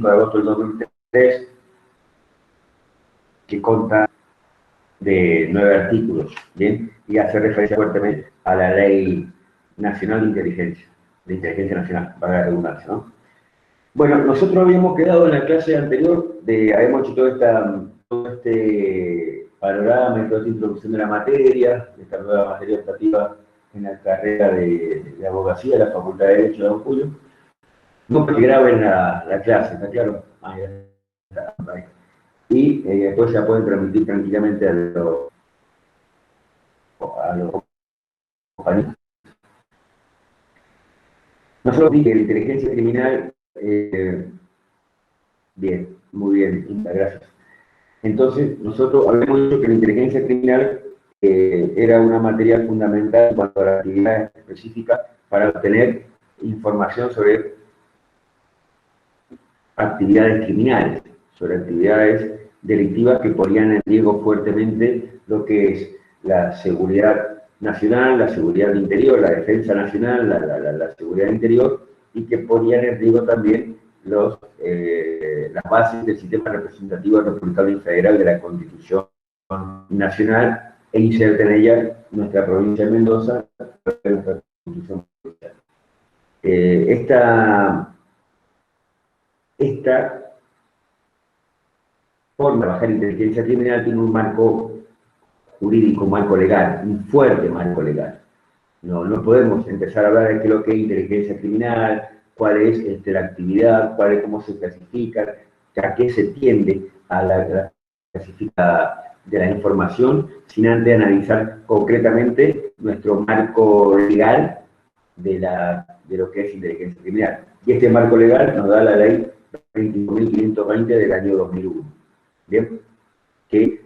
de agosto del 2003, que consta de 9 artículos, ¿bien? Y hace referencia fuertemente a la Ley Nacional de Inteligencia Nacional, para la redundancia, ¿no? Bueno, nosotros habíamos quedado en la clase anterior, habíamos hecho todo este panorama y toda esta introducción de la materia, de esta nueva materia optativa en la carrera de abogacía de la Facultad de Derecho de Don Julio. No que graben la clase, ¿está claro? Ahí está. Y después se la pueden transmitir tranquilamente a los compañeros. Nosotros dije que la inteligencia criminal, bien, muy bien, gracias. Entonces, nosotros habíamos dicho que la inteligencia criminal era una materia fundamental en cuanto a la actividad específica para obtener información sobre actividades criminales, sobre actividades delictivas que ponían en riesgo fuertemente lo que es la seguridad nacional, la seguridad interior, la defensa nacional, la seguridad interior, y que ponían en riesgo también las bases del sistema representativo republicano y federal de la Constitución Nacional, e inserta en ella nuestra provincia de Mendoza, nuestra Constitución provincial. Esta forma de trabajar inteligencia criminal tiene un marco jurídico, un marco legal, un fuerte marco legal. No podemos empezar a hablar de qué es lo que es inteligencia criminal, cuál es la actividad, cómo se clasifica, a qué se tiende a la clasificación de la información, sin antes analizar concretamente nuestro marco legal de lo que es inteligencia criminal. Y este marco legal nos da la ley 25.520 del año 2001, ¿bien? Que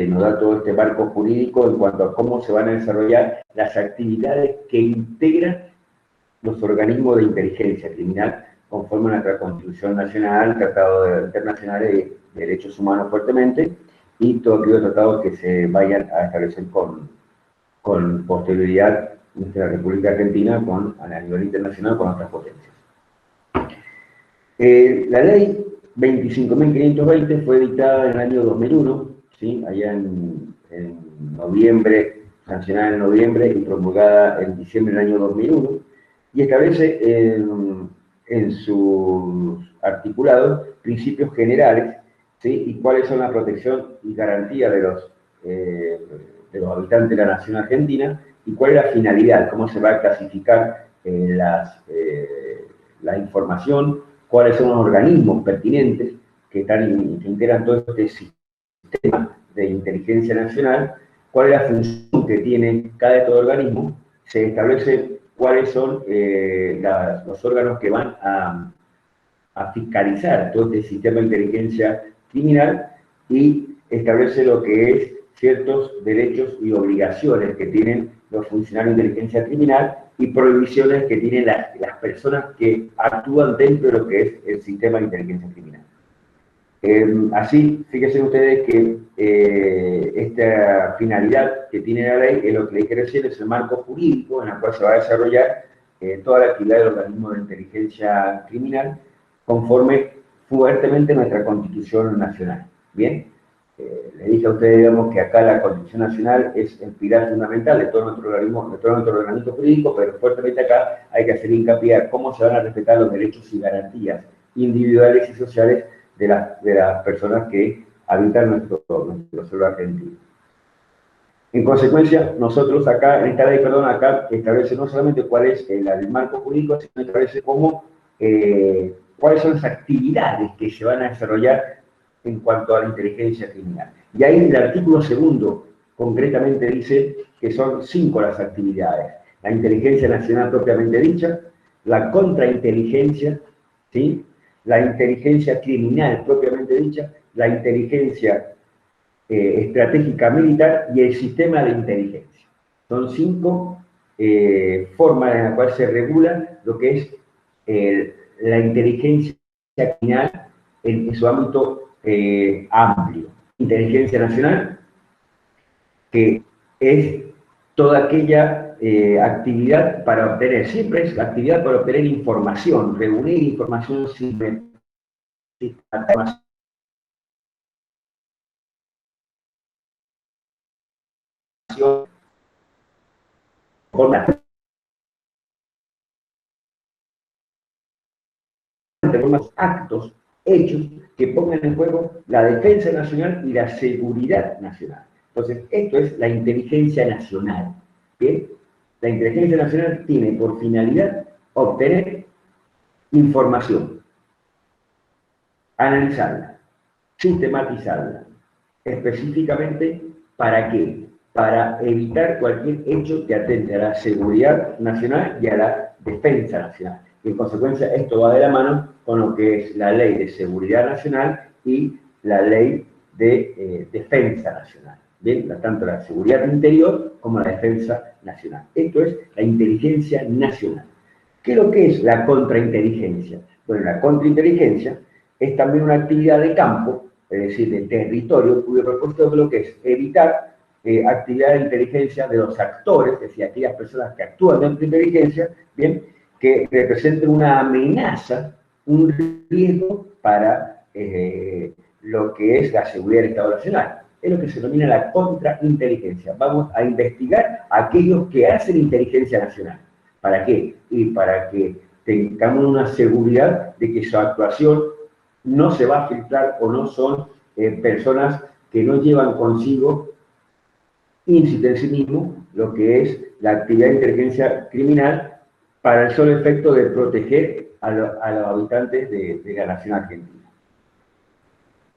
nos da todo este marco jurídico en cuanto a cómo se van a desarrollar las actividades que integran los organismos de inteligencia criminal conforme a nuestra Constitución Nacional, Tratado Internacional de Derechos Humanos fuertemente, y todos aquellos tratados que se vayan a establecer con posterioridad en nuestra República Argentina a nivel internacional con otras potencias. La ley 25.520 fue dictada en el año 2001, ¿sí? Allá en noviembre, sancionada en noviembre y promulgada en diciembre del año 2001, y establece en sus articulados principios generales, ¿sí? Y cuáles son la protección y garantía de los habitantes de la nación argentina, y cuál es la finalidad, cómo se va a clasificar la información, cuáles son los organismos pertinentes que integran todo este sistema de inteligencia nacional, cuál es la función que tiene cada de estos organismos, se establece cuáles son los órganos que van a fiscalizar todo este sistema de inteligencia criminal, y establece lo que es ciertos derechos y obligaciones que tienen los funcionarios de inteligencia criminal y prohibiciones que tienen las personas que actúan dentro de lo que es el sistema de inteligencia criminal. Así, fíjense ustedes que esta finalidad que tiene la ley es lo que le dije recién, es el marco jurídico en el cual se va a desarrollar toda la actividad del organismo de inteligencia criminal conforme fuertemente nuestra Constitución Nacional. Bien, le dije a ustedes, digamos, que acá la Constitución Nacional es el pilar fundamental de todo nuestro ordenamiento jurídico, pero fuertemente acá hay que hacer hincapié a cómo se van a respetar los derechos y garantías individuales y sociales de las personas que habitan nuestro suelo argentino. En consecuencia, nosotros acá, en esta ley, acá establece no solamente cuál es el marco jurídico, sino establece cuáles son las actividades que se van a desarrollar en cuanto a la inteligencia criminal. Y ahí el artículo 2 concretamente dice que son 5 las actividades. La inteligencia nacional propiamente dicha, la contrainteligencia, ¿sí? La inteligencia criminal propiamente dicha, la inteligencia estratégica militar y el sistema de inteligencia. Son 5 formas en las cuales se regula lo que es la inteligencia criminal en su ámbito amplio. Inteligencia nacional, que es toda aquella actividad para obtener, siempre es actividad para obtener información, reunir información sistema de información actos, hechos que pongan en juego la defensa nacional y la seguridad nacional. Entonces, esto es la inteligencia nacional. ¿Bien? La inteligencia nacional tiene por finalidad obtener información, analizarla, sistematizarla. Específicamente, ¿para qué? Para evitar cualquier hecho que atente a la seguridad nacional y a la defensa nacional. Y en consecuencia, esto va de la mano con lo que es la Ley de Seguridad Nacional y la Ley de Defensa Nacional. ¿Bien? Tanto la seguridad interior como la defensa nacional. Esto es la inteligencia nacional. ¿Qué es lo que es la contrainteligencia? Bueno, la contrainteligencia es también una actividad de campo, es decir, de territorio, cuyo propósito es lo que es evitar actividad de inteligencia de los actores, es decir, aquellas personas que actúan dentro de inteligencia, bien, que representen una amenaza, un riesgo para lo que es la seguridad del Estado Nacional. Es lo que se denomina la contrainteligencia. Vamos a investigar a aquellos que hacen inteligencia nacional. ¿Para qué? Y para que tengamos una seguridad de que su actuación no se va a filtrar o no son personas que no llevan consigo íncipe en sí mismo lo que es la actividad de inteligencia criminal para el solo efecto de proteger a los habitantes de la nación argentina.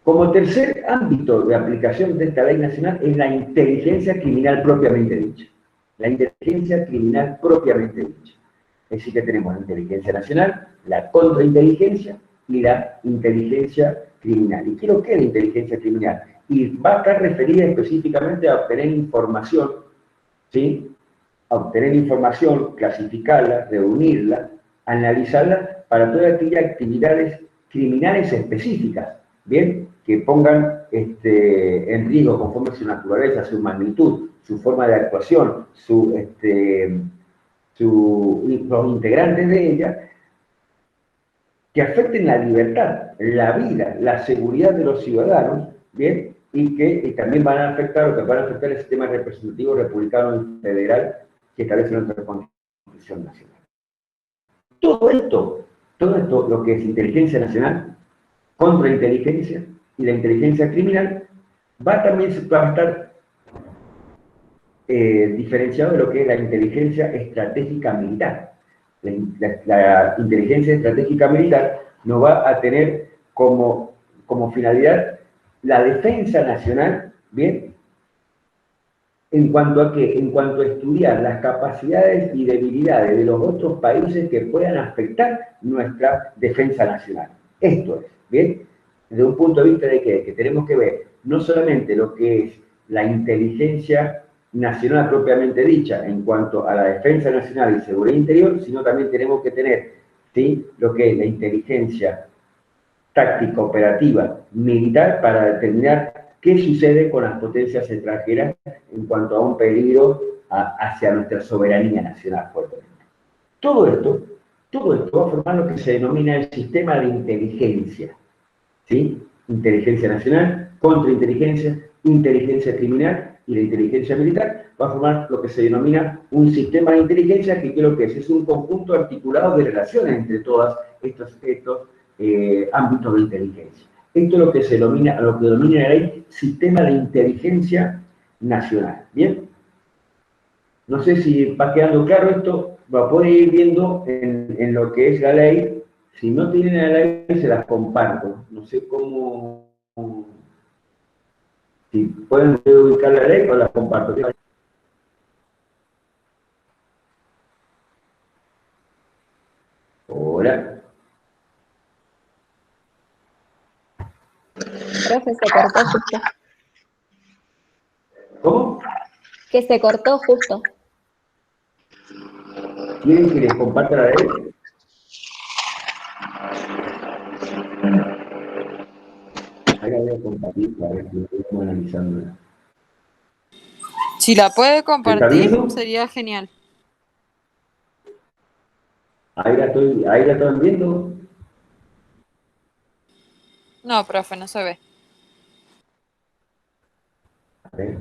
Como tercer ámbito de aplicación de esta ley nacional es la inteligencia criminal propiamente dicha. La inteligencia criminal propiamente dicha. Es decir, que tenemos la inteligencia nacional, la contrainteligencia y la inteligencia criminal. ¿Y qué es lo que es la inteligencia criminal? Y va a estar referida específicamente a obtener información, ¿sí? A obtener información, clasificarla, reunirla, analizarla para todas aquellas actividades criminales específicas, ¿bien? Que pongan en riesgo conforme a su naturaleza, su magnitud, su forma de actuación, los integrantes de ella, que afecten la libertad, la vida, la seguridad de los ciudadanos, ¿bien? Y que también van a afectar, o que van a afectar el sistema representativo republicano y federal que establece nuestra Constitución Nacional. Todo esto, lo que es inteligencia nacional, contrainteligencia y la inteligencia criminal, va también a estar diferenciado de lo que es la inteligencia estratégica militar. La inteligencia estratégica militar nos va a tener como finalidad la defensa nacional, ¿bien? ¿En cuanto a qué? En cuanto a estudiar las capacidades y debilidades de los otros países que puedan afectar nuestra defensa nacional. Esto es, ¿bien? Desde un punto de vista de que tenemos que ver no solamente lo que es la inteligencia nacional propiamente dicha en cuanto a la defensa nacional y seguridad interior, sino también tenemos que tener, ¿sí?, lo que es la inteligencia táctica operativa militar para determinar qué sucede con las potencias extranjeras en cuanto a un peligro hacia nuestra soberanía nacional fuertemente. Todo esto va a formar lo que se denomina el sistema de inteligencia, ¿sí? Inteligencia nacional, contrainteligencia, inteligencia criminal y la inteligencia militar, va a formar lo que se denomina un sistema de inteligencia que creo que es un conjunto articulado de relaciones entre todos estos ámbitos de inteligencia. Esto es lo que se denomina, lo que denomina la ley sistema de inteligencia nacional. ¿Bien? No sé si va quedando claro esto, va a poder ir viendo en lo que es la ley. Si no tienen la ley, se las comparto. No sé cómo, si pueden ubicar la ley o las comparto. Hola. Profe, se cortó justo. ¿Cómo? Que se cortó justo. ¿Quieren que les comparta la ley? Ahí la voy a compartir para ver si estamos analizándola. Si la puede ¿Se está compartir, viendo? sería genial. Ahí la están viendo. No, profe, no se ve. A ver.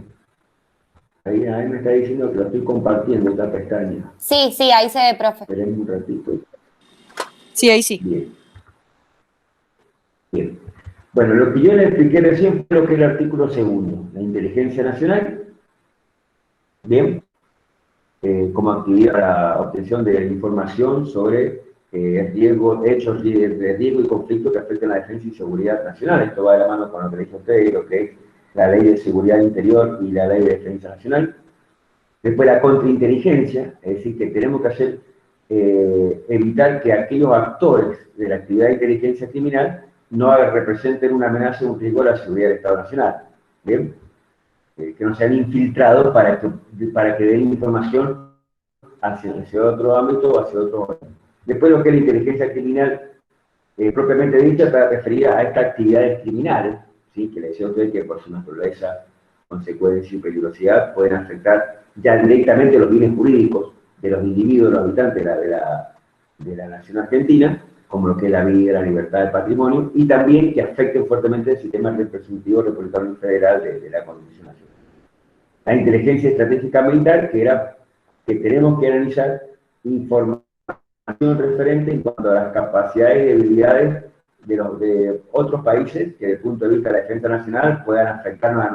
Ahí me está diciendo que lo estoy compartiendo esta pestaña. Sí, sí, ahí se ve, profe. Esperen un ratito. Sí, ahí sí. Bien, bien. Bueno, lo que yo le expliqué recién fue lo que es el artículo segundo, la inteligencia nacional, bien, como actividad para obtención de información sobre riesgos, hechos de riesgo y conflictos que afecten la defensa y seguridad nacional. Esto va de la mano con lo que dijo usted, lo que es la Ley de Seguridad Interior y la Ley de Defensa Nacional. Después la contrainteligencia, es decir, que tenemos que hacer, evitar que aquellos actores de la actividad de inteligencia criminal no representen una amenaza o un riesgo a la seguridad del Estado Nacional. ¿Bien? Que no sean infiltrados para que den información hacia otro ámbito o hacia otro ámbito. Después lo que es la inteligencia criminal propiamente dicha está referida a estas actividades criminales, ¿sí? Que le decía a usted que por su naturaleza, consecuencia y peligrosidad pueden afectar ya directamente los bienes jurídicos de los individuos, los habitantes de la nación argentina, como lo que es la vida, la libertad del patrimonio, y también que afecten fuertemente el sistema representativo republicano y federal de la Constitución Nacional. La inteligencia estratégica militar, que era que tenemos que analizar información referente en cuanto a las capacidades y debilidades de otros países que desde el punto de vista de la defensa nacional puedan afectarnos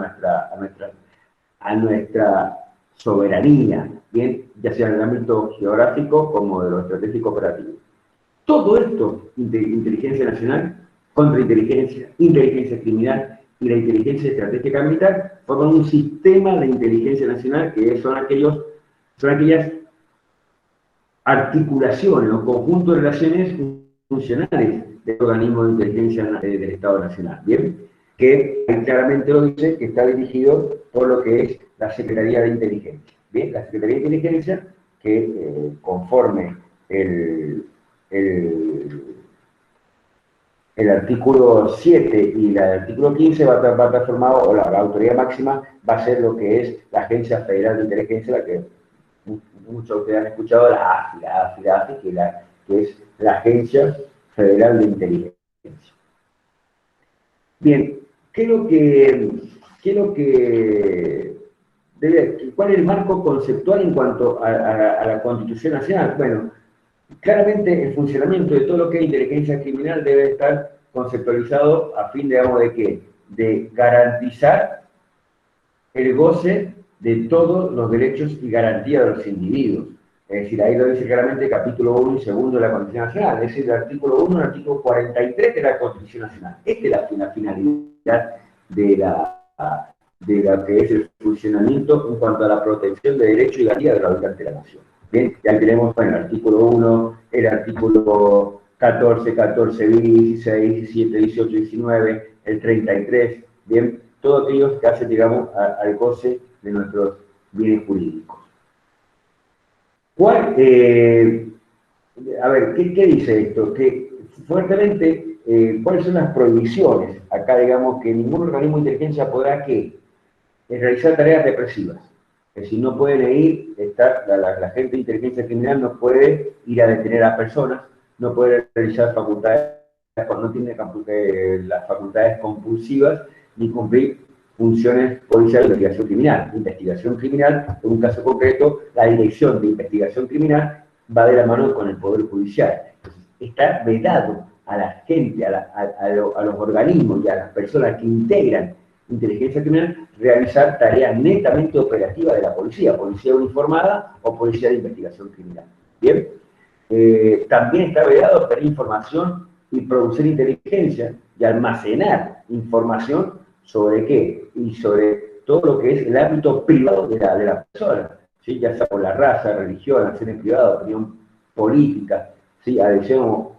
a nuestra soberanía, bien, ya sea en el ámbito geográfico como de lo estratégico operativo. Todo esto, inteligencia nacional, contrainteligencia, inteligencia criminal y la inteligencia estratégica militar, forman un sistema de inteligencia nacional que son aquellas articulaciones o conjuntos de relaciones funcionales del organismo de inteligencia del Estado Nacional, ¿bien? Que claramente lo dice, que está dirigido por lo que es la Secretaría de Inteligencia, ¿bien? La Secretaría de Inteligencia que conforme el artículo 7 y el artículo 15 va a estar formado, o la autoridad máxima va a ser lo que es la Agencia Federal de Inteligencia, la que muchos de ustedes han escuchado, la AFI, que es la Agencia Federal de Inteligencia. Bien, ¿cuál es el marco conceptual en cuanto a la Constitución Nacional? Bueno, claramente el funcionamiento de todo lo que es inteligencia criminal debe estar conceptualizado a fin, digamos, ¿de qué? De garantizar el goce de todos los derechos y garantías de los individuos. Es decir, ahí lo dice claramente el capítulo 1 y 2 de la Constitución Nacional, es decir, el artículo 1 y el artículo 43 de la Constitución Nacional. Esta es la finalidad de la que es el funcionamiento en cuanto a la protección de derechos y garantías de los habitantes de la nación. Bien, ya tenemos, bueno, el artículo 1, el artículo 14, 14 bis, 16, 17, 18, 19, el 33, bien, todos aquellos que hacen, digamos, al goce de nuestros bienes jurídicos. A ver, ¿qué dice esto? Que fuertemente, ¿cuáles son las prohibiciones? Acá, digamos, que ningún organismo de inteligencia podrá realizar tareas represivas. Es decir, no pueden la gente de inteligencia criminal no puede ir a detener a personas, no puede realizar facultades, no tiene las facultades compulsivas, ni cumplir funciones policiales de investigación criminal. Investigación criminal, en un caso concreto, la dirección de investigación criminal va de la mano con el Poder Judicial. Entonces, está vedado a la gente, a los organismos y a las personas que integran inteligencia criminal realizar tareas netamente operativas de la policía uniformada o policía de investigación criminal. Bien, también está vedado pedir información y producir inteligencia y almacenar información sobre qué y sobre todo lo que es el ámbito privado de la persona, ¿sí? Ya sea por la raza, religión, acciones privadas, opinión política, ¿sí? Adhesión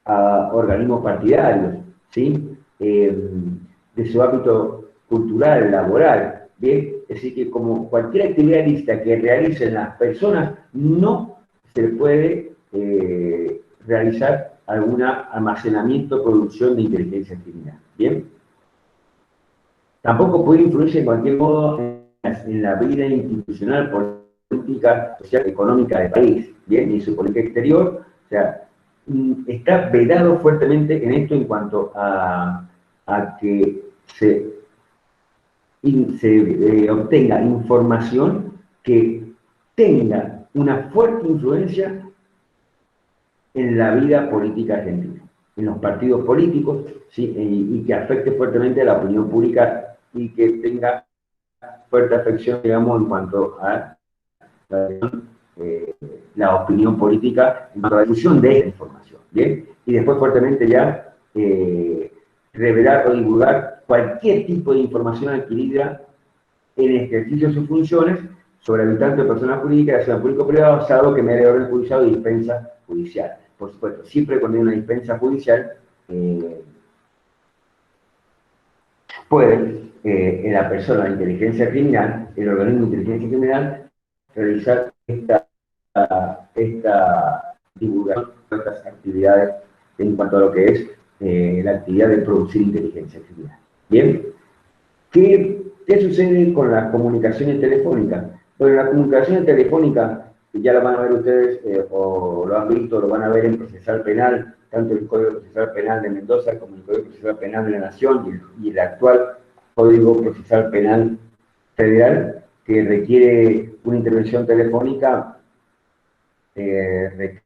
a organismos partidarios, ¿sí? De su ámbito cultural, laboral, ¿bien? Es decir, que como cualquier actividad ilícita que realicen las personas, no se puede realizar algún almacenamiento o producción de inteligencia criminal, ¿bien? Tampoco puede influirse en cualquier modo en la vida institucional, política, social, económica del país, ¿bien? Ni su política exterior, o sea, está vedado fuertemente en esto en cuanto a que se obtenga información que tenga una fuerte influencia en la vida política argentina, en los partidos políticos, ¿sí? Y que afecte fuertemente a la opinión pública y que tenga fuerte afección, digamos, en cuanto a la opinión política, en cuanto a la difusión de esta información, ¿bien? Y después fuertemente ya revelar o divulgar cualquier tipo de información adquirida en ejercicio de sus funciones sobre habitantes o personas jurídicas, ya sea público-privado, salvo que me dé orden judicial o dispensa judicial. Por supuesto, siempre cuando hay una dispensa judicial, puede la persona de inteligencia criminal, el organismo de inteligencia criminal, realizar esta divulgación de estas actividades en cuanto a lo que es la actividad de producir inteligencia criminal. ¿Bien? ¿Qué sucede con las comunicaciones telefónicas? Bueno, las comunicaciones telefónicas, ya las van a ver ustedes, o lo han visto, lo van a ver en procesal penal, tanto el Código Procesal Penal de Mendoza como el Código Procesal Penal de la Nación y el actual Código Procesal Penal Federal, que requiere una intervención telefónica requerida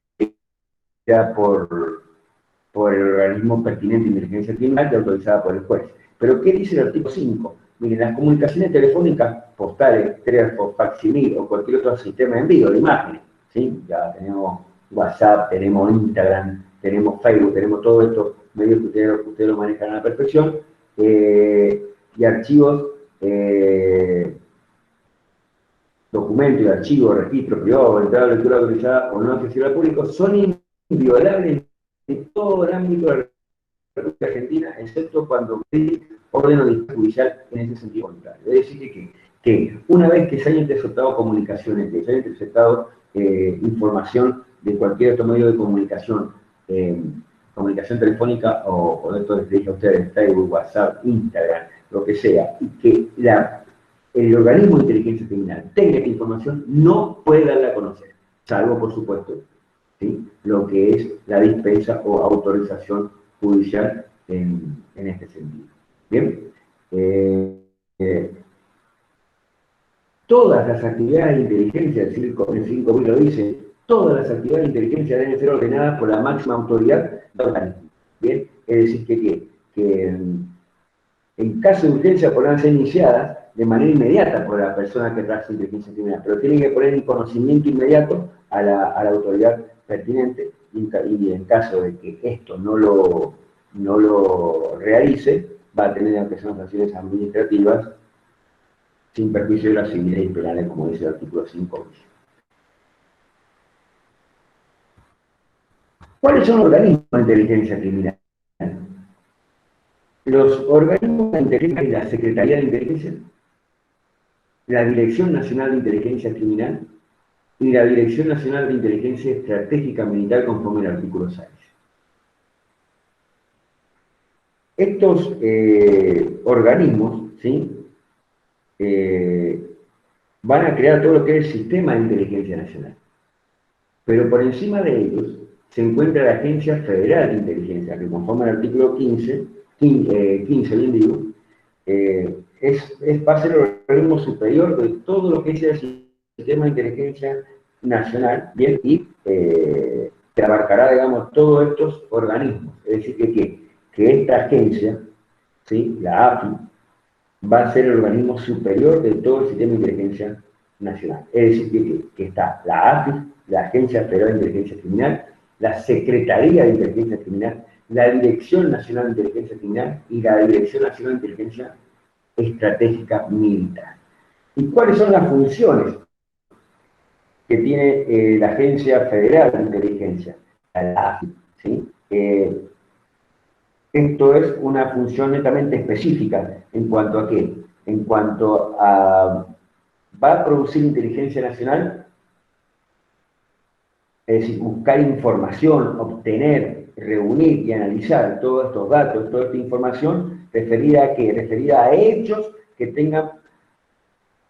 por el organismo pertinente de inteligencia criminal y autorizada por el juez. Pero, ¿qué dice el artículo 5? Miren, las comunicaciones telefónicas, postales, teléfono, facsimil o cualquier otro sistema de envío de imágenes, ¿sí? Ya tenemos WhatsApp, tenemos Instagram, tenemos Facebook, tenemos todos estos medios que ustedes lo manejan a la perfección, y archivos, documentos y archivos, registros privados, entrada, lectura autorizada o no accesible al público, son inviolables en todo el ámbito de la República Argentina, excepto cuando hay orden o disposición judicial en ese sentido contrario. Es decir, que una vez que se hayan interceptado comunicaciones, que se haya interceptado información de cualquier otro medio de comunicación, comunicación telefónica o de esto que dije a ustedes, Facebook, WhatsApp, Instagram, lo que sea, y que el organismo de inteligencia criminal tenga esta información, no puede darla a conocer, salvo, por supuesto, ¿sí? Lo que es la dispensa o autorización judicial en este sentido. Bien, todas las actividades de inteligencia, el 5.000 lo dice, todas las actividades de inteligencia deben ser ordenadas por la máxima autoridad del organismo. Bien, es decir, que en caso de urgencia podrán ser iniciadas de manera inmediata por la persona que trabaja en inteligencia criminal, pero tienen que poner en conocimiento inmediato a la autoridad pertinente y en caso de que esto no lo realice, va a tener que ser sanciones administrativas sin perjuicio de las civiles y penales, como dice el artículo 5. ¿Cuáles son los organismos de inteligencia criminal? Los organismos de inteligencia y la Secretaría de Inteligencia, la Dirección Nacional de Inteligencia Criminal y la Dirección Nacional de Inteligencia Estratégica Militar conforme al artículo 6. Estos organismos, ¿sí? Van a crear todo lo que es el sistema de inteligencia nacional. Pero por encima de ellos se encuentra la Agencia Federal de Inteligencia, que conforme al artículo 15 bien digo, va a ser el organismo superior de todo lo que es el sistema de inteligencia nacional, bien, y que abarcará, digamos, todos estos organismos. Es decir, que esta agencia, ¿sí? La AFI, va a ser el organismo superior de todo el sistema de inteligencia nacional. Es decir, que está la AFI, la Agencia Federal de Inteligencia Criminal, la Secretaría de Inteligencia Criminal, la Dirección Nacional de Inteligencia Criminal y la Dirección Nacional de Inteligencia Estratégica Militar. ¿Y cuáles son las funciones que tiene la Agencia Federal de Inteligencia? La AFI, ¿sí? Esto es una función netamente específica. ¿En cuanto a qué? En cuanto a... ¿Va a producir inteligencia nacional? Es decir, buscar información, obtener, reunir y analizar todos estos datos, toda esta información, ¿referida a qué? Referida a hechos que tengan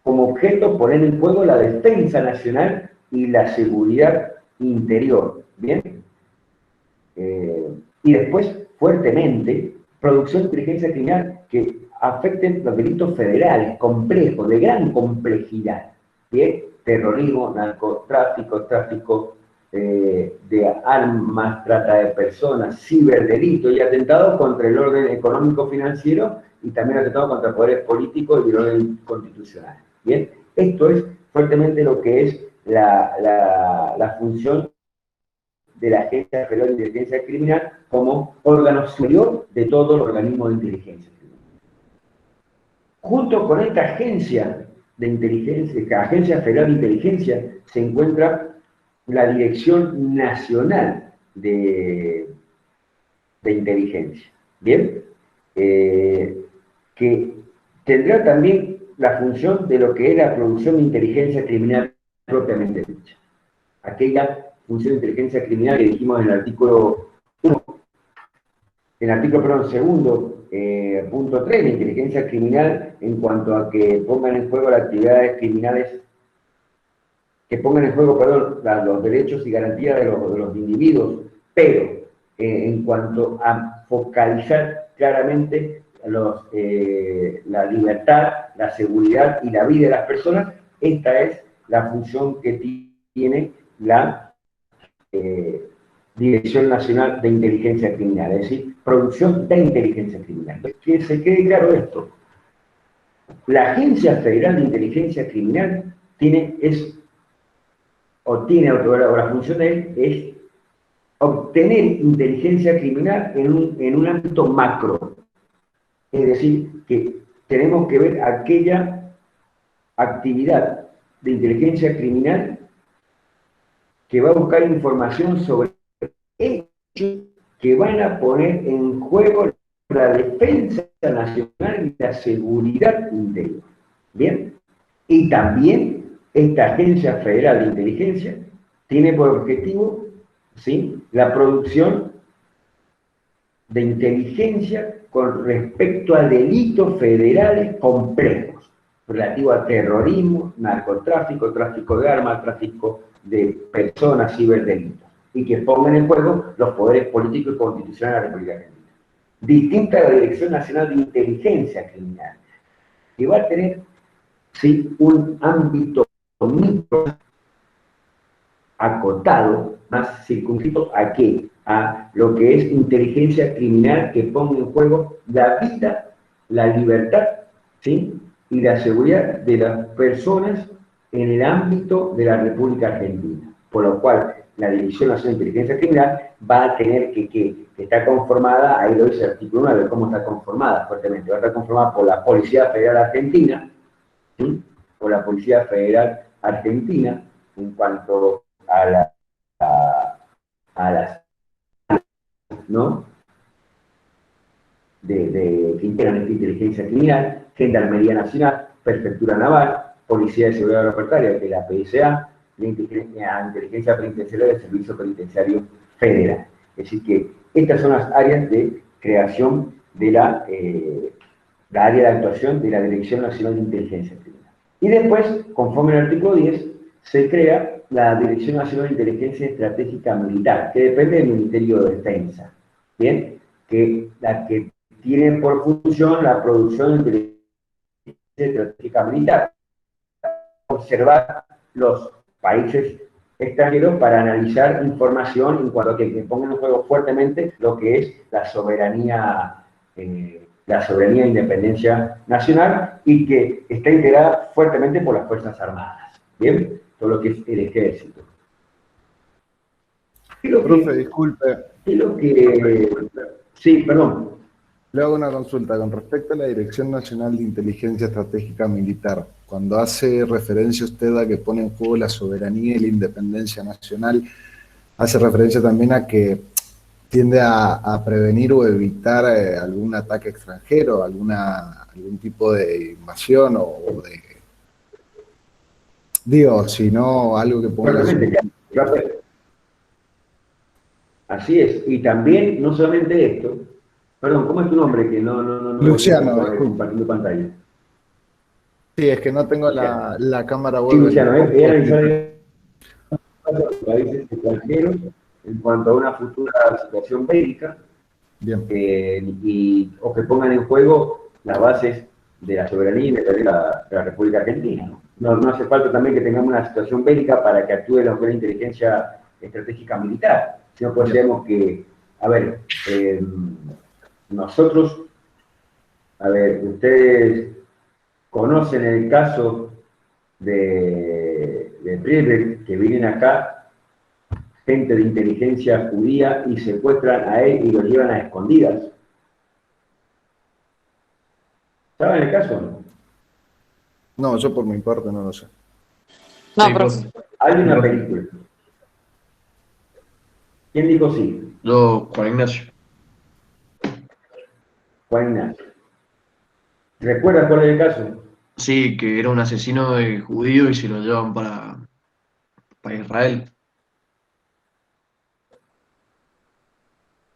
como objeto poner en juego la defensa nacional y la seguridad interior. ¿Bien? Y después, fuertemente, producción de inteligencia criminal que afecten los delitos federales, complejos, de gran complejidad. ¿Bien? Terrorismo, narcotráfico, tráfico de armas, trata de personas, ciberdelito y atentados contra el orden económico-financiero y también atentados contra poderes políticos y el orden constitucional. ¿Bien? Esto es fuertemente lo que es la función de la Agencia Federal de Inteligencia Criminal como órgano superior de todos los organismos de inteligencia criminal. Junto con esta agencia de inteligencia, la Agencia Federal de Inteligencia, se encuentra la Dirección Nacional de Inteligencia. ¿Bien? Que tendrá también la función de lo que es la producción de inteligencia criminal propiamente dicha. Aquella función de inteligencia criminal que dijimos en el artículo 1, en el artículo, perdón, segundo, punto 3, de inteligencia criminal en cuanto a que pongan en juego las actividades criminales, que pongan en juego, perdón, los derechos y garantías de los individuos, pero en cuanto a focalizar claramente la libertad, la seguridad y la vida de las personas, esta es la función que tiene la Dirección Nacional de Inteligencia Criminal, es decir, producción de inteligencia criminal. Que se quede claro esto. La Agencia Federal de Inteligencia Criminal la función de él es obtener inteligencia criminal en un ámbito macro. Es decir, que tenemos que ver aquella actividad de inteligencia criminal que va a buscar información sobre hechos que van a poner en juego la defensa nacional y la seguridad interior. ¿Bien? Y también esta Agencia Federal de Inteligencia tiene por objetivo, ¿sí?, la producción de inteligencia con respecto a delitos federales complejos, relativos a terrorismo, narcotráfico, tráfico de armas, tráfico de personas, ciberdelitos, y que pongan en juego los poderes políticos y constitucionales de la República Argentina. Distinta a la Dirección Nacional de Inteligencia Criminal, que va a tener, sí, un ámbito micro acotado, más circunscrito ¿a qué? A lo que es inteligencia criminal que ponga en juego la vida, la libertad, ¿sí?, y la seguridad de las personas en el ámbito de la República Argentina. Por lo cual, la Dirección Nacional de Inteligencia Criminal va a tener que está conformada, ahí lo dice el artículo 9, cómo está conformada fuertemente, va a estar conformada por la Policía Federal Argentina, ¿sí?, por la Policía Federal Argentina, en cuanto a las, ¿no?, que integran esta inteligencia criminal, Gendarmería Nacional, Prefectura Naval, Policía de Seguridad Aeroportuaria, que es la PSA, la inteligencia penitenciaria del Servicio Penitenciario Federal. Es decir que estas son las áreas de creación de la área de actuación de la Dirección Nacional de Inteligencia Criminal. Y después, conforme al artículo 10, se crea la Dirección Nacional de Inteligencia Estratégica Militar, que depende del Ministerio de Defensa, ¿bien? La que tiene por función la producción de inteligencia estratégica militar, observar los países extranjeros para analizar información en cuanto a que pongan en juego fuertemente lo que es la soberanía e independencia nacional y que está integrada fuertemente por las Fuerzas Armadas, ¿bien? Todo lo que es el ejército. Profe, disculpe. Sí, perdón. Le hago una consulta con respecto a la Dirección Nacional de Inteligencia Estratégica Militar. Cuando hace referencia usted a que pone en juego la soberanía y la independencia nacional, hace referencia también a que tiende a prevenir o evitar algún ataque extranjero, algún tipo de invasión o de... Digo, si no, algo que ponga... Así es, y también, no solamente esto, perdón, ¿cómo es tu nombre? Que no Luciano, compartiendo pantalla. Sí, es que no tengo la cámara web. Sí, Luciano, países extranjeros, en cuanto a una futura situación bélica, Bien. o que pongan en juego las bases de la soberanía y de la República Argentina, ¿no? No hace falta también que tengamos una situación bélica para que actúe lo que es la inteligencia estratégica militar, sino que sabemos que, a ver, nosotros, a ver, ustedes conocen el caso de Friedrich, que vienen acá gente de inteligencia judía y secuestran a él y lo llevan a escondidas. ¿Saben el caso o no? No, yo por mi parte no lo sé. No, Sí, profe. Hay una película. ¿Quién dijo sí? Yo, Juan Ignacio. Juan Ignacio. ¿Recuerdas cuál es el caso? Sí, que era un asesino de judío y se lo llevan para Israel.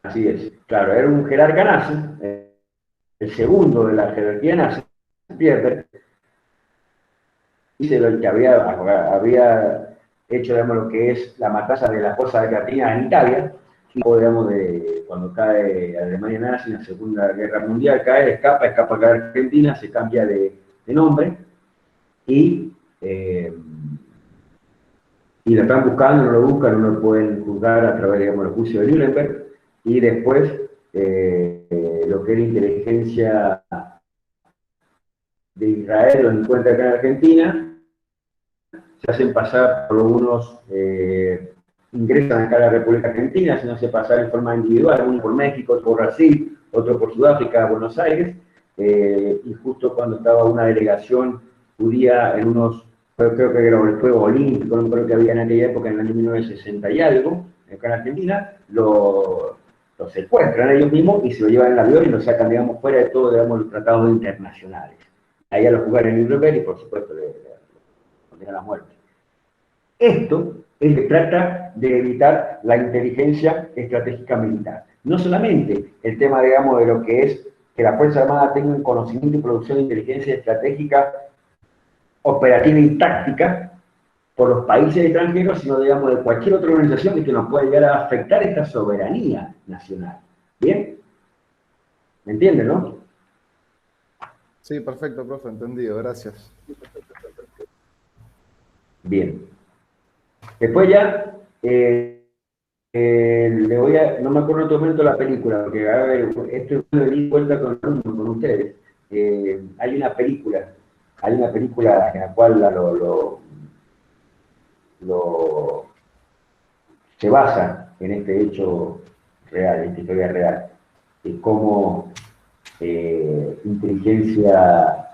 Así es. Claro, era un jerarca nazi, el segundo de la jerarquía nazi, Pierre, dice lo que había hecho, digamos, lo que es la matanza de la Fosa de Catina en Italia, y, digamos, cuando cae Alemania nazi en la Segunda Guerra Mundial, escapa acá a Argentina, se cambia de nombre, y lo están buscando, no lo buscan, no lo pueden juzgar a través, digamos, del juicio de Nuremberg, y después lo que es la inteligencia de Israel lo encuentra acá en Argentina, se hacen pasar por unos, ingresan acá a la República Argentina, se hace pasar en forma individual, uno por México, otro por Brasil, otro por Sudáfrica, Buenos Aires, y justo cuando estaba una delegación judía en unos, creo que era el Juego Olímpico, no creo que había en aquella época, en el año 1960 y algo, acá en Argentina, lo secuestran ellos mismos y se lo llevan en el avión y lo sacan, digamos, fuera de todo, digamos, los tratados internacionales. Ahí a los jugadores en Nuremberg y, por supuesto, le condenan a la muerte. Esto es que trata de evitar la inteligencia estratégica militar. No solamente el tema, digamos, de lo que es que la Fuerza Armada tenga un conocimiento y producción de inteligencia estratégica operativa y táctica por los países extranjeros, sino, digamos, de cualquier otra organización que nos pueda llegar a afectar esta soberanía nacional. ¿Bien? ¿Me entienden, no? Sí, perfecto, profe, entendido, gracias. Bien. Después ya, le voy a, no me acuerdo en este momento la película, porque a ver, esto es una de vuelta con ustedes. Hay una película en la cual se basa en este hecho real, en esta historia real, de cómo inteligencia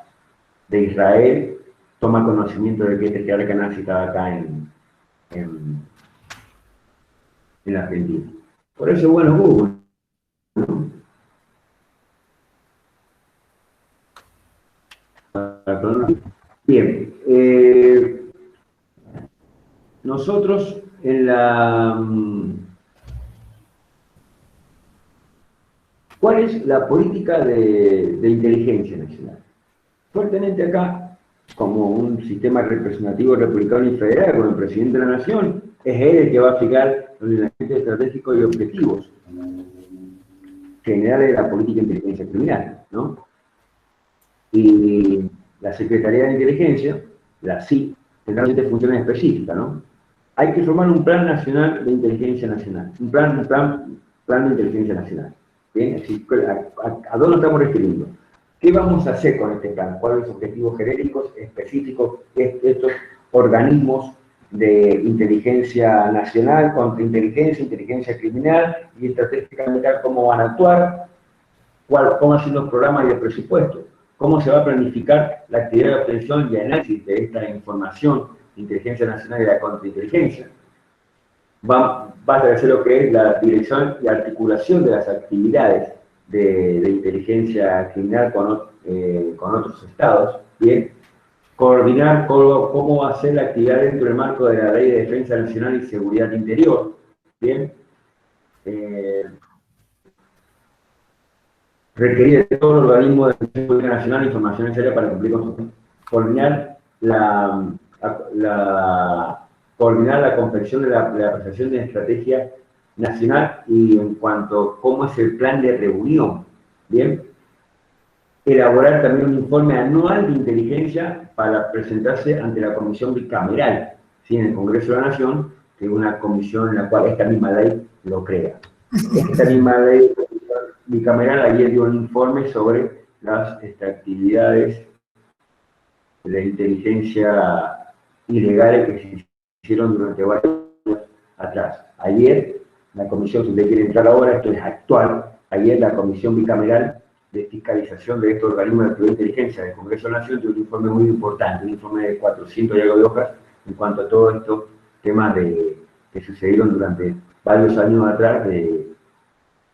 de Israel toma conocimiento de que este jerarca nazi estaba acá en Argentina. Por eso, bueno, Google, ¿no? Bien, nosotros en la... ¿Cuál es la política de inteligencia nacional? Fuertemente acá, como un sistema representativo republicano y federal, con el presidente de la nación, es él el que va a fijar los lineamientos estratégicos y objetivos generales de la política de inteligencia criminal, ¿no? Y la Secretaría de Inteligencia, la SIC, tendrá funciones específicas, ¿no? Hay que formar un plan nacional de inteligencia nacional, un plan de inteligencia nacional. ¿Bien? ¿A dónde estamos refiriendo? ¿Qué vamos a hacer con este plan? ¿Cuáles son los objetivos genéricos, específicos, estos organismos de inteligencia nacional, inteligencia criminal y estratégica militar, cómo van a actuar? ¿Cómo van a ser los programas y el presupuesto? ¿Cómo se va a planificar la actividad de obtención y análisis de esta información de inteligencia nacional y de la contrainteligencia? Va a establecer lo que es la dirección y articulación de las actividades de inteligencia criminal con otros estados, ¿bien? Coordinar cómo va a ser la actividad dentro del marco de la Ley de Defensa Nacional y Seguridad Interior, ¿bien? Requerir de todo el organismo de seguridad nacional información necesaria para cumplir con su... Coordinar la confección de la presentación de estrategia nacional y en cuanto a cómo es el plan de reunión. Bien. Elaborar también un informe anual de inteligencia para presentarse ante la Comisión Bicameral, ¿sí? En el Congreso de la Nación, que es una comisión en la cual esta misma ley lo crea. Esta misma ley bicameral ayer dio un informe sobre las actividades de inteligencia ilegales que se hicieron durante varios años atrás. Ayer, la comisión, si usted quiere entrar ahora, esto es actual, ayer la Comisión Bicameral de Fiscalización de estos organismos de inteligencia del Congreso de la Nación dio un informe muy importante, un informe de 400 y algo de hojas en cuanto a todos estos temas que sucedieron durante varios años atrás de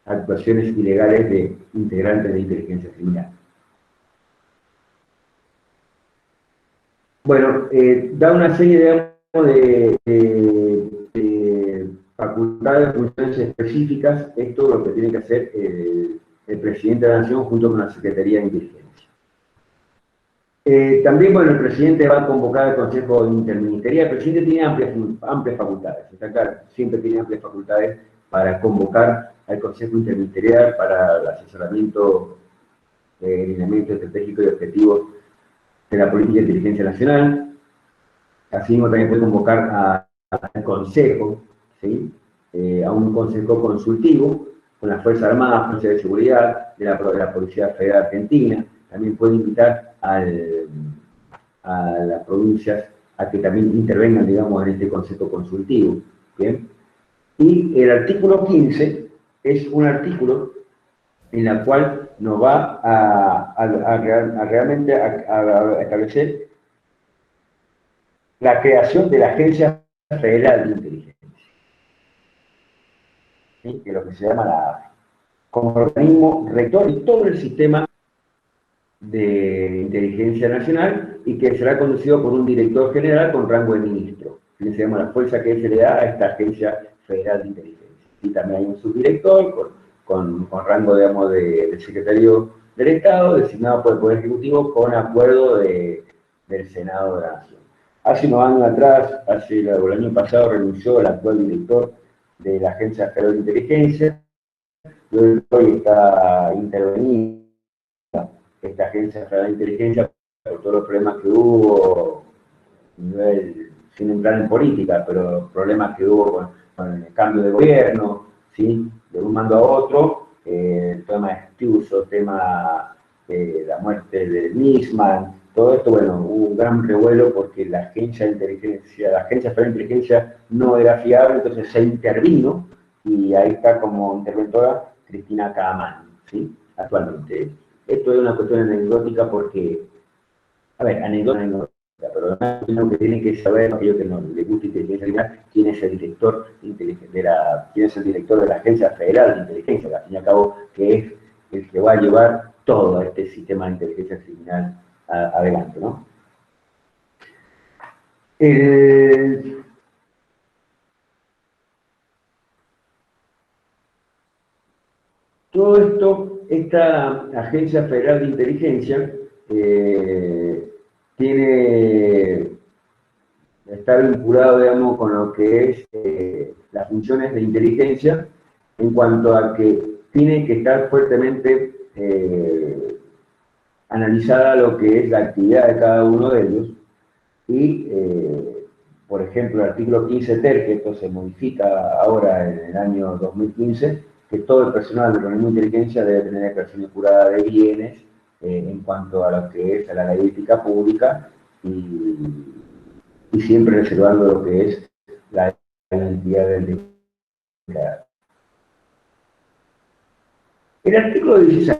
actuaciones ilegales de integrantes de inteligencia criminal. Bueno, da una serie, digamos, de facultades, funciones específicas, esto es lo que tiene que hacer el presidente de la Nación junto con la Secretaría de Inteligencia. También, bueno, el presidente va a convocar al Consejo Interministerial. El presidente tiene amplias facultades, está claro, siempre tiene amplias facultades para convocar al Consejo Interministerial para el asesoramiento de lineamientos estratégicos y objetivos de la política de inteligencia nacional. Asimismo, también puede convocar al Consejo, ¿sí? A un Consejo consultivo con las Fuerzas Armadas, Fuerzas de Seguridad, de la Policía Federal Argentina. También puede invitar a las provincias a que también intervengan, digamos, en este Consejo consultivo. ¿Bien? Y el artículo 15 es un artículo en el cual nos va realmente a establecer la creación de la Agencia Federal de Inteligencia, ¿sí? Que es lo que se llama la AFI, como organismo rector de todo el sistema de inteligencia nacional y que será conducido por un director general con rango de ministro, que se llama la fuerza que se le da a esta Agencia Federal de Inteligencia. Y también hay un subdirector con rango, digamos, de secretario del Estado, designado por el Poder Ejecutivo con acuerdo del Senado de la Nación. Hace unos años atrás, el año pasado, renunció el actual director de la Agencia Federal de Inteligencia, y hoy está intervenida esta Agencia Federal de Inteligencia por todos los problemas que hubo, sin entrar en política, pero problemas que hubo con el cambio de gobierno, ¿sí? De un mando a otro, el tema de Stiuso, el tema de la muerte de Nisman, todo esto, bueno, hubo un gran revuelo porque la Agencia Federal de Inteligencia no era fiable, entonces se intervino, y ahí está como interventora Cristina Caamán, ¿sí? Actualmente. Esto es una cuestión anecdótica porque, a ver, anecdótica, pero lo que tienen que saber, aquellos que no les gusta inteligencia criminal, quién es el director de la Agencia Federal de Inteligencia, que al fin y al cabo que es el que va a llevar todo este sistema de inteligencia criminal adelante, ¿no? Todo esto, esta Agencia Federal de Inteligencia está vinculado, digamos, con lo que es las funciones de inteligencia en cuanto a que tiene que estar fuertemente analizada lo que es la actividad de cada uno de ellos y, por ejemplo, el artículo 15 ter, que esto se modifica ahora en el año 2015, que todo el personal del organismo de inteligencia debe tener declaración jurada de bienes en cuanto a lo que es a la ley de ética pública y siempre reservando lo que es la identidad del empleado. El artículo 16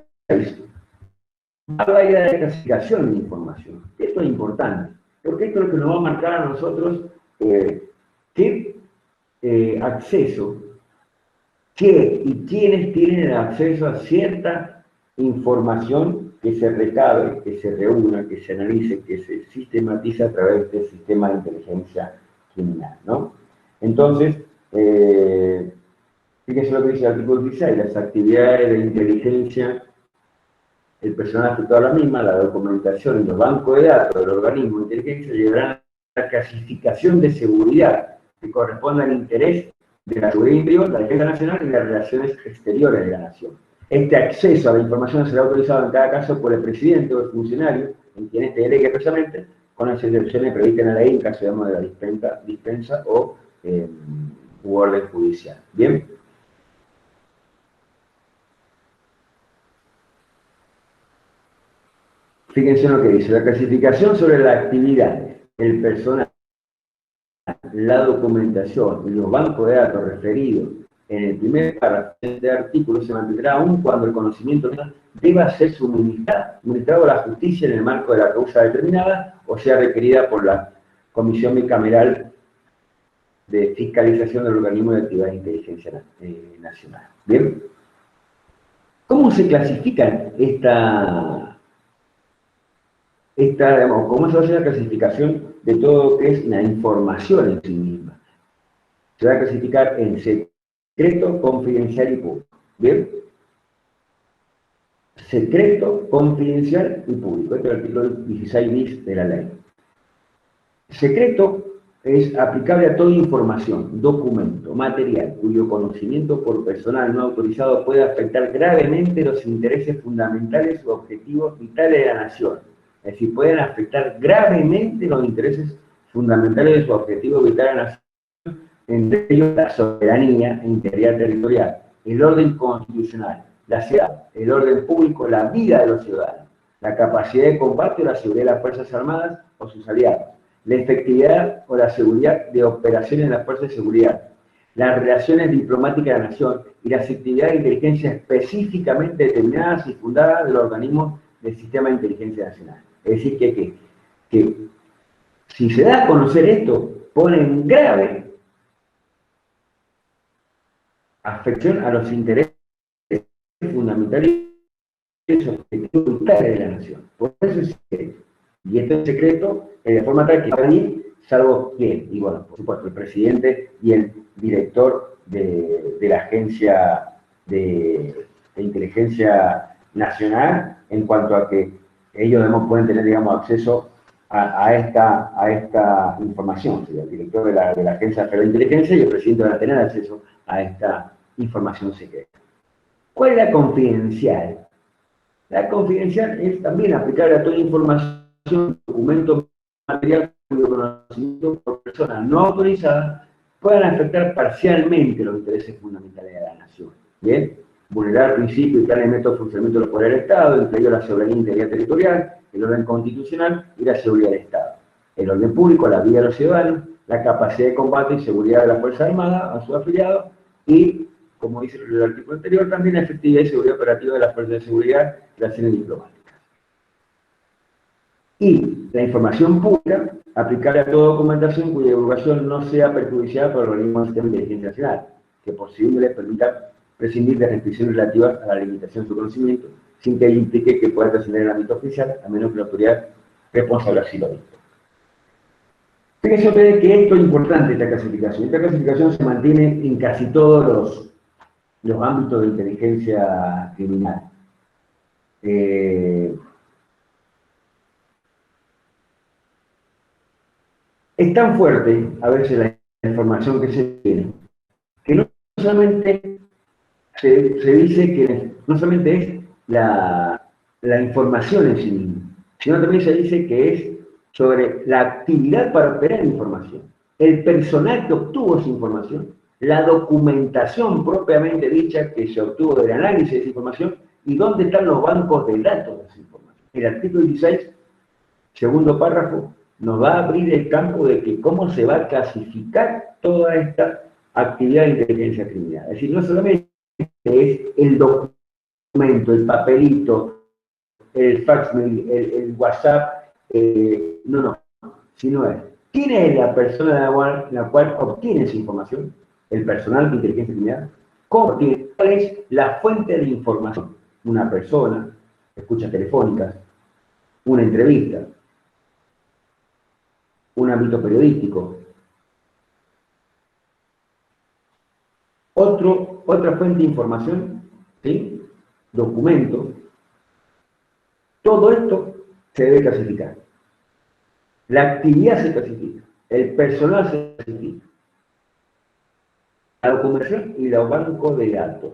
habla de la clasificación de información. Esto es importante, porque esto es lo que nos va a marcar a nosotros qué acceso, qué y quiénes tienen el acceso a cierta información que se recabe, que se reúna, que se analice, que se sistematiza a través del sistema de inteligencia criminal, ¿no? Entonces, fíjense lo que dice el artículo 16, las actividades de inteligencia, el personal afectado a la misma, la documentación y los bancos de datos del organismo de inteligencia llevarán a la clasificación de seguridad que corresponda al interés de la seguridad interior, la defensa nacional y las relaciones exteriores de la nación. Este acceso a la información será autorizado en cada caso por el presidente o el funcionario, en quien este delegue expresamente, con las excepciones previstas en la ley en caso, digamos, de la dispensa o u orden judicial. ¿Bien? Fíjense en lo que dice, la clasificación sobre la actividad, el personal, la documentación y los bancos de datos referidos en el primer párrafo de este artículo se mantendrá aún cuando el conocimiento deba ser suministrado a la justicia en el marco de la causa determinada o sea requerida por la Comisión Bicameral de Fiscalización del Organismo de Actividad de Inteligencia Nacional. ¿Bien? ¿Cómo se clasifican cómo se va a hacer la clasificación de todo lo que es la información en sí misma? Se va a clasificar en secreto, confidencial y público. ¿Bien? Secreto, confidencial y público. Este es el artículo 16 bis de la ley. Secreto es aplicable a toda información, documento, material, cuyo conocimiento por personal no autorizado puede afectar gravemente los intereses fundamentales u objetivos vitales de la nación. Es decir, pueden afectar gravemente los intereses fundamentales u objetivos vitales de la nación, entre ellos la soberanía e integridad territorial, el orden constitucional, la seguridad, el orden público, la vida de los ciudadanos, la capacidad de combate o la seguridad de las Fuerzas Armadas o sus aliados, la efectividad o la seguridad de operaciones de las fuerzas de seguridad, las relaciones diplomáticas de la nación y las actividades de inteligencia específicamente determinadas y fundadas de los organismos del Sistema de Inteligencia Nacional. Es decir, que si se da a conocer esto, pone en grave afección a los intereses fundamentales y objetivos vitales de la nación. Por eso es secreto. Y esto es secreto de forma tal que nadie, salvo quién, y bueno, por supuesto, el presidente y el director de la Agencia de Inteligencia Nacional, en cuanto a que ellos pueden tener, digamos, acceso a esta información. ¿Sí? El director de la Agencia Federal de Inteligencia y el presidente van a tener acceso a esta información secreta. ¿Cuál es la confidencial? La confidencial es también aplicable a toda información, documento, material cuyo conocimiento por personas no autorizadas puedan afectar parcialmente los intereses fundamentales de la nación. ¿Bien? Vulnerar principios y tales métodos de funcionamiento del poder del Estado, entre ellos la soberanía e integridad territorial, el orden constitucional y la seguridad del Estado. El orden público, la vida de los ciudadanos, la capacidad de combate y seguridad de las Fuerzas Armadas, a sus afiliados, y, como dice el artículo anterior, también la efectividad y seguridad operativa de las fuerzas de seguridad y relaciones diplomáticas. Y la información pública, aplicable a toda documentación cuya divulgación no sea perjudiciada por el organismo del Sistema de Inteligencia Nacional, que posible les permita prescindir de restricciones relativas a la limitación de su conocimiento, sin que ello implique que pueda trascender en el ámbito oficial, a menos que la autoridad responsable así lo diga. Fíjense ustedes que esto es importante, esta clasificación. Esta clasificación se mantiene en casi todos los ámbitos de inteligencia criminal. Es tan fuerte, a veces, la información que se tiene, que no solamente se dice que no solamente es la información en sí misma, sino también se dice que es sobre la actividad para obtener información, el personal que obtuvo esa información, la documentación propiamente dicha que se obtuvo del análisis de esa información y dónde están los bancos de datos de esa información. El artículo 16, segundo párrafo, nos va a abrir el campo de que cómo se va a clasificar toda esta actividad de inteligencia criminal. Es decir, no solamente es el documento, el papelito, el fax, el WhatsApp, no, sino es quién es la persona la cual obtiene esa información, el personal de inteligencia criminal, cómo obtiene, cuál es la fuente de información, una persona, escuchas telefónicas, una entrevista, un ámbito periodístico, otra fuente de información, ¿sí? Documento. Todo esto se debe clasificar. La actividad se clasifica, el personal se clasifica. la documentación y los bancos de datos.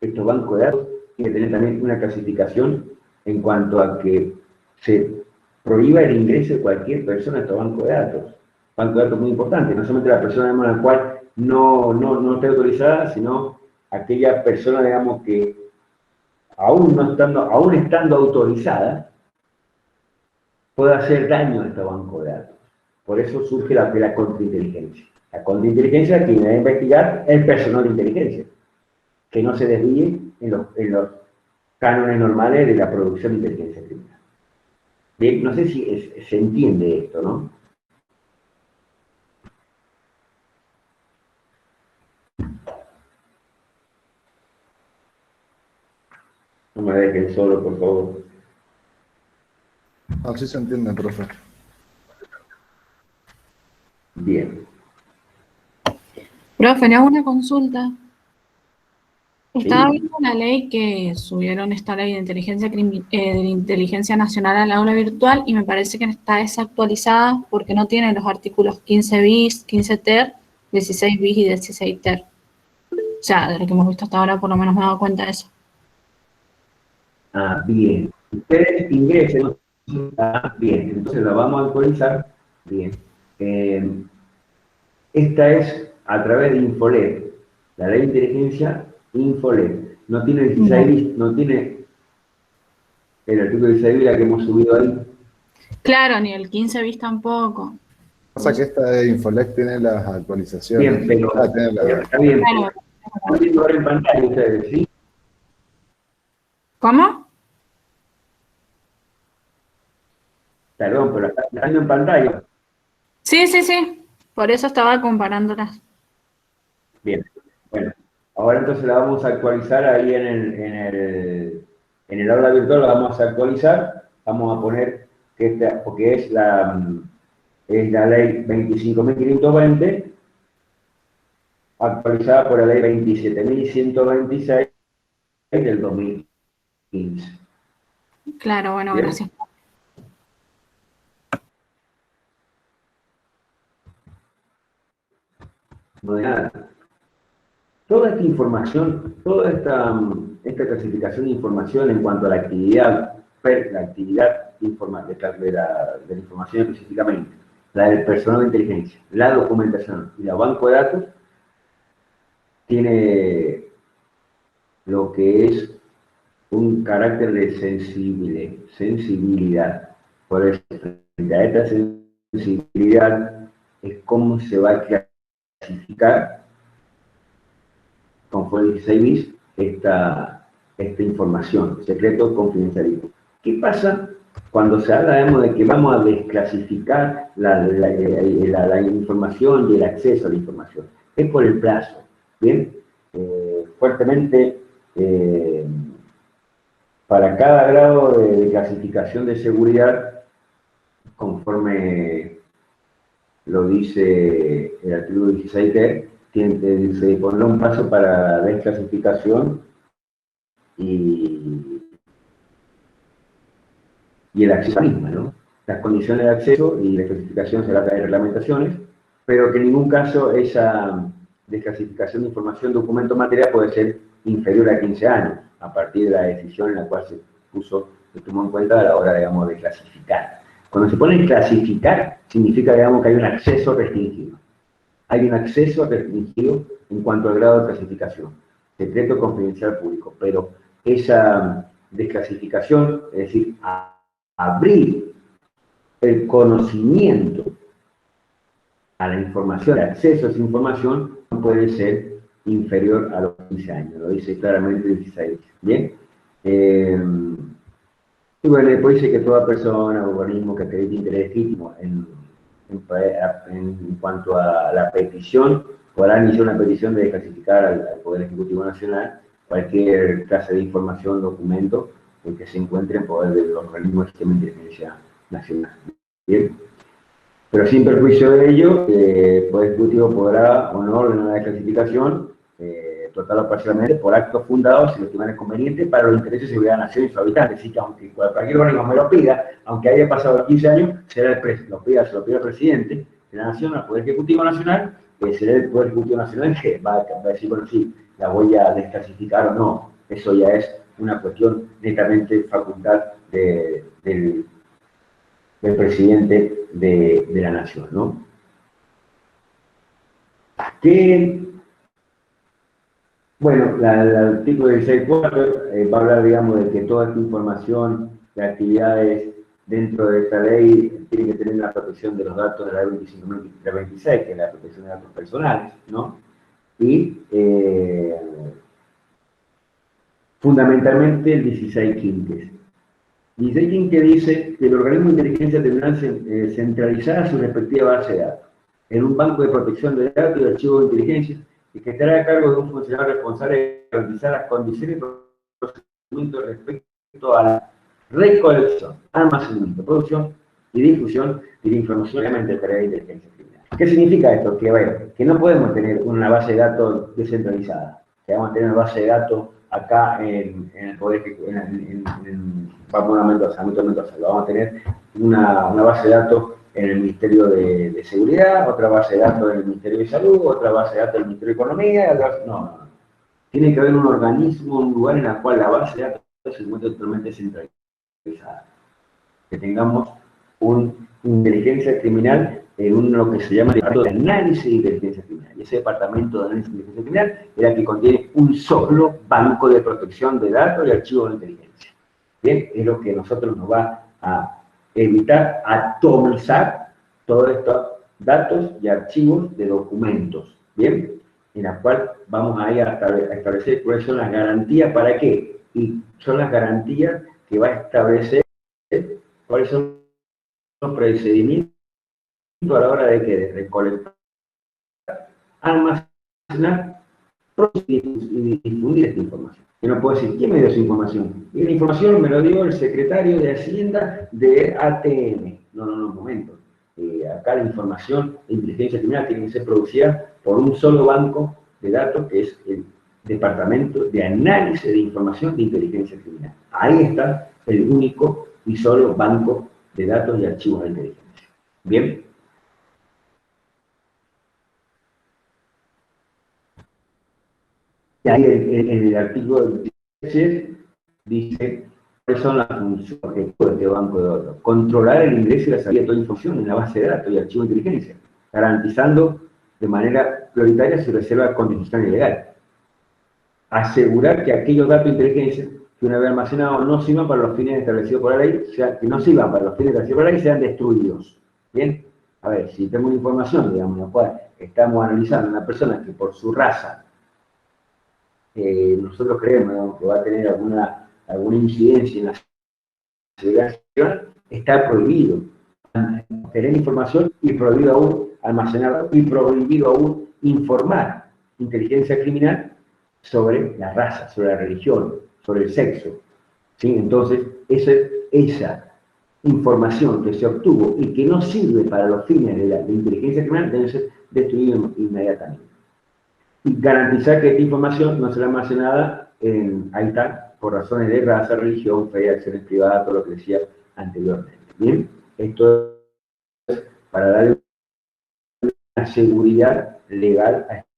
Estos bancos de datos tienen que tener también una clasificación en cuanto a que se prohíba el ingreso de cualquier persona a estos bancos de datos. Banco de datos muy importante, no solamente la persona, digamos, la cual no esté autorizada, sino aquella persona, digamos, que aún estando autorizada, puede hacer daño a este banco de datos. Por eso surge la contrainteligencia. La contrainteligencia tiene que investigar el personal de inteligencia, que no se desvíe en los cánones normales de la producción de inteligencia criminal. Bien, no sé si se entiende esto, ¿no? No me dejen solo, por favor. Así se entiende, profe. Bien. Profe, le hago una consulta. Estaba Sí. viendo la ley que subieron esta ley de inteligencia nacional al aula virtual y me parece que está desactualizada porque no tiene los artículos 15 bis, 15 ter, 16 bis y 16 ter. O sea, de lo que hemos visto hasta ahora, por lo menos me he dado cuenta de eso. Ah, bien. Ustedes ingresen. Ah, bien. Entonces la vamos a actualizar. Bien. Esta es a través de Infolet. La ley de inteligencia Infolet. No tiene 16 bis, no tiene el artículo 16 bis la que hemos subido ahí. Claro, ni el 15 bis tampoco. Pasa que esta de Infolec tiene las actualizaciones. Bien, pero Tiene la- está bien. Claro. Están viendo ahora en pantalla ustedes, ¿sí? ¿Cómo? Perdón, pero están viendo en pantalla. Sí, sí, sí. Por eso estaba comparándolas. Bien. Bueno, ahora entonces la vamos a actualizar ahí en el aula virtual, la vamos a actualizar. Vamos a poner que esta, porque es la ley 25.520, actualizada por la ley 27.126 del 2015. Claro, bueno, Bien. gracias. No de nada. Toda esta información, toda esta clasificación de información en cuanto a la actividad de la información específicamente, la del personal de inteligencia, la documentación y la banco de datos, tiene lo que es un carácter de sensibilidad. Por eso, frente a esta sensibilidad es cómo se va a clasificar conforme el 16 bis esta información, secreto, confidencialidad. ¿Qué pasa cuando se habla, digamos, de que vamos a desclasificar la información y el acceso a la información? Es por el plazo, ¿bien? Fuertemente, para cada grado de clasificación de seguridad, conforme lo dice el artículo 16 se pondrá un paso para la desclasificación y el acceso a la misma, ¿no? Las condiciones de acceso y desclasificación será a través de reglamentaciones, pero que en ningún caso esa desclasificación de información, documento material puede ser inferior a 15 años, a partir de la decisión en la cual se tomó en cuenta a la hora, digamos, de clasificar. Cuando se pone clasificar, significa, digamos, que hay un acceso restringido. Hay un acceso restringido en cuanto al grado de clasificación, secreto confidencial público, pero esa desclasificación, es decir, abrir el conocimiento a la información, el acceso a esa información, no puede ser inferior a los 15 años, lo dice claramente el 16. ¿Bien? Y bueno, después dice que toda persona o organismo que acredite interés legítimo en cuanto a la petición, podrá iniciar una petición de desclasificar al Poder Ejecutivo Nacional cualquier clase de información, documento, que se encuentre en poder de los organismos del sistema de inteligencia nacional. ¿Bien? Pero sin perjuicio de ello, el Poder Ejecutivo podrá o no ordenar la desclasificación, total o parcialmente, por actos fundados, si lo estiman conveniente, para los intereses de seguridad de la nación y sus habitantes. Así que aunque cualquier organismo me lo pida, aunque haya pasado 15 años, será se lo pida al presidente de la nación, al Poder Ejecutivo Nacional, será el Poder Ejecutivo Nacional que va a decir, bueno, sí, la voy a desclasificar o no. Eso ya es una cuestión netamente facultad del presidente de la Nación, ¿no? Bueno, el artículo 16.4 va a hablar, digamos, de que toda esta información de actividades dentro de esta ley tiene que tener la protección de los datos de la ley 25.326, que es la protección de datos personales, ¿no? Y fundamentalmente el 16.15. 16.15 dice que el organismo de inteligencia tendrá centralizada su respectiva base de datos en un banco de protección de datos y de archivos de inteligencia y que estará a cargo de un funcionario responsable de garantizar las condiciones y procedimientos respecto a la recolección, almacenamiento, producción y difusión de la información obviamente de tarea de inteligencia criminal. ¿Qué significa esto? Que, bueno, que no podemos tener una base de datos descentralizada, que vamos a tener una base de datos acá en el Poder vamos a tener una base de datos en el Ministerio de Seguridad, otra base de datos en el Ministerio de Salud, otra base de datos en el Ministerio de Economía, no. Tiene que haber un organismo, un lugar en el cual la base de datos se encuentre totalmente centralizada. Que tengamos una inteligencia criminal en lo que se llama el Departamento de Análisis de Inteligencia Criminal. Y ese Departamento de Análisis de Inteligencia Criminal es el que contiene un solo banco de protección de datos y archivos de inteligencia. Bien, es lo que nosotros nos va a evitar atomizar todos estos datos y archivos de documentos, ¿bien? En la cual vamos a ir a establecer cuáles son las garantías, ¿para qué? Y son las garantías que va a establecer cuáles son los procedimientos a la hora de recolectar, almacenar, producir y difundir esta información. Yo no puedo decir, ¿quién me dio esa información? Y la información me lo dio el secretario de Hacienda de ATM. No, un momento. Acá la información de inteligencia criminal tiene que ser producida por un solo banco de datos, que es el Departamento de Análisis de Información de Inteligencia Criminal. Ahí está el único y solo banco de datos y archivos de inteligencia. ¿Bien? Y ahí en el artículo 10 dice cuáles son las funciones de este banco de datos. Controlar el ingreso y la salida de toda información en la base de datos y archivos de inteligencia, garantizando de manera prioritaria su reserva constitucional y legal. Asegurar que aquellos datos de inteligencia que una vez almacenados no sirvan para los fines establecidos por la ley, o sea, que no sirvan para los fines establecidos por la ley, sean destruidos. ¿Bien? A ver, si tengo una información, digamos, en la cual estamos analizando a una persona que por su raza nosotros creemos, digamos, que va a tener alguna incidencia en la seguridad nacional, está prohibido tener información y prohibido aún almacenarla y prohibido aún informar inteligencia criminal sobre la raza, sobre la religión, sobre el sexo. ¿Sí? Entonces, esa información que se obtuvo y que no sirve para los fines de la inteligencia criminal debe ser destruida inmediatamente. Y garantizar que esta información no será almacenada ahí está, por razones de raza, religión, fe, acciones privadas, todo lo que decía anteriormente. Bien, esto es para darle una seguridad legal a esta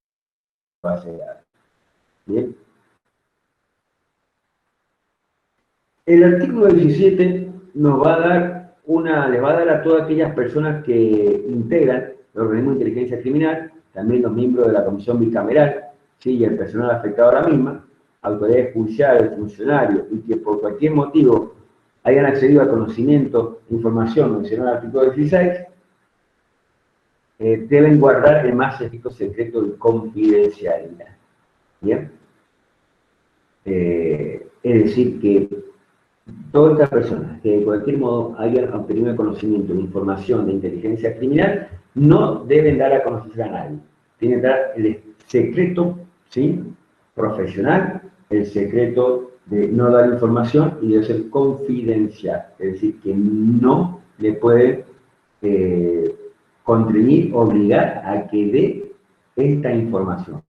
base de datos. Bien. El artículo 17 nos va a dar les va a dar a todas aquellas personas que integran el organismo de inteligencia criminal, también los miembros de la comisión bicameral, ¿sí? Y el personal afectado a la misma, autoridades judiciales, funcionarios, y que por cualquier motivo hayan accedido al conocimiento e información mencionada en el artículo 16, deben guardar el más estricto secreto de confidencialidad. ¿Bien? Es decir, que todas estas personas que de cualquier modo hayan obtenido el conocimiento de información de inteligencia criminal no deben dar a conocer a nadie. Tienen que dar el secreto, ¿sí?, profesional, el secreto de no dar información y de ser confidencial. Es decir, que no le pueden constreñir, obligar a que dé esta información.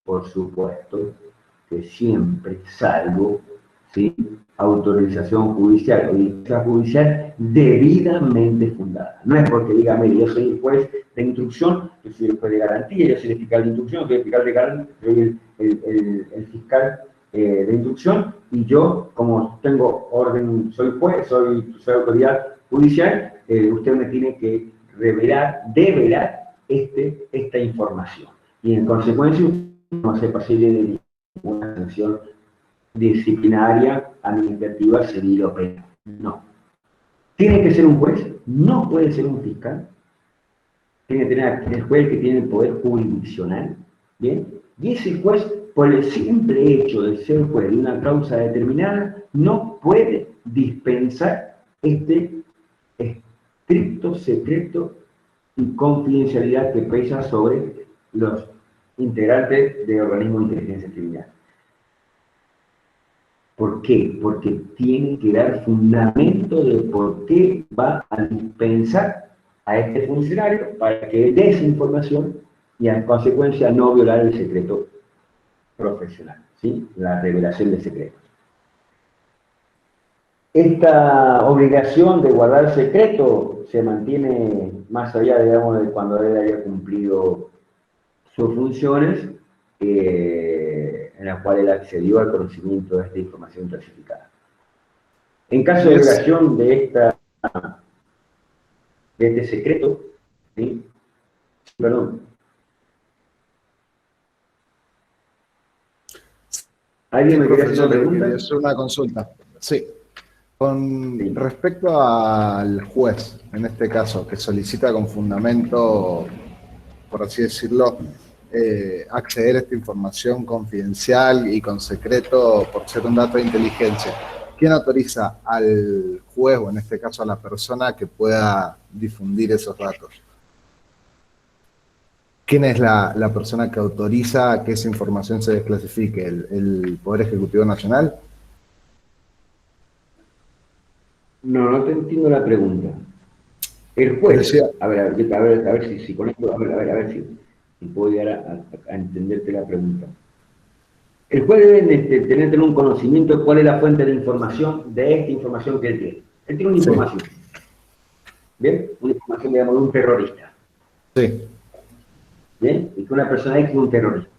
Por supuesto que siempre, salvo ¿sí? Autorización judicial o diligencia judicial debidamente fundada. No es porque diga, mire, yo soy el juez de instrucción, yo soy el juez de garantía, yo soy el fiscal de instrucción, soy el fiscal de garantía, soy el fiscal de instrucción, y yo, como tengo orden, soy juez, soy autoridad judicial, usted me tiene que develar esta información. Y en consecuencia, no se posible de ninguna sanción disciplinaria, administrativa, civil o penal. No. ¿Tiene que ser un juez? No puede ser un fiscal. Tiene que tener el juez que tiene el poder jurisdiccional. ¿Bien? Y ese juez, por el simple hecho de ser juez de una causa determinada, no puede dispensar este estricto secreto y confidencialidad que pesa sobre los integrantes de organismos de inteligencia criminal. ¿Por qué? Porque tiene que dar fundamento de por qué va a dispensar a este funcionario para que dé esa información y en consecuencia no violar el secreto profesional, ¿sí? La revelación de secretos. Esta obligación de guardar secreto se mantiene más allá, digamos, de cuando él haya cumplido sus funciones, en la cual él accedió al conocimiento de esta información clasificada. En caso de violación de este secreto, ¿sí? Perdón. ¿Alguien me quería hacer una pregunta? Quería hacer una consulta. Sí. Con respecto al juez, en este caso, que solicita con fundamento, por así decirlo, acceder a esta información confidencial y con secreto por ser un dato de inteligencia, ¿quién autoriza al juez, o en este caso a la persona, que pueda difundir esos datos? ¿Quién es la persona que autoriza que esa información se desclasifique? ¿El Poder Ejecutivo Nacional? No te entiendo la pregunta. El juez, a ver si con esto, a ver si puedo llegar a entenderte la pregunta. El juez debe tener un conocimiento de cuál es la fuente de información de esta información que él tiene. Él tiene una información. ¿Bien? Una información, digamos, de un terrorista. Sí. ¿Bien? Y que una persona X es un terrorista.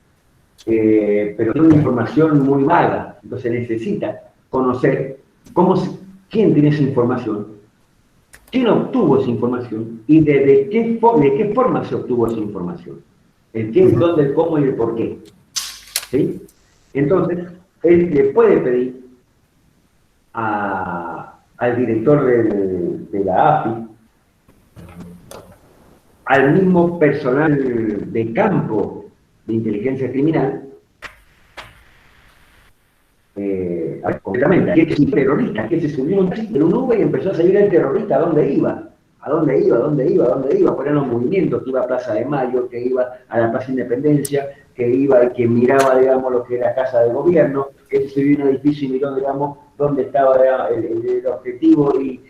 Pero tiene una información muy vaga. Entonces necesita conocer quién tiene esa información, quién obtuvo esa información y de qué forma se obtuvo esa información. El qué, el dónde, el cómo y el por qué. ¿Sí? Entonces, él le puede pedir al director de la AFI, al mismo personal de campo de inteligencia criminal, concretamente, que es un terrorista, que se subió en un Uber y empezó a seguir el terrorista a dónde iba. ¿A dónde iba? Poner los movimientos, que iba a Plaza de Mayo, que iba a la Plaza Independencia, que miraba, digamos, lo que era la Casa de Gobierno, que se subió en un edificio y miró, digamos, dónde estaba el objetivo y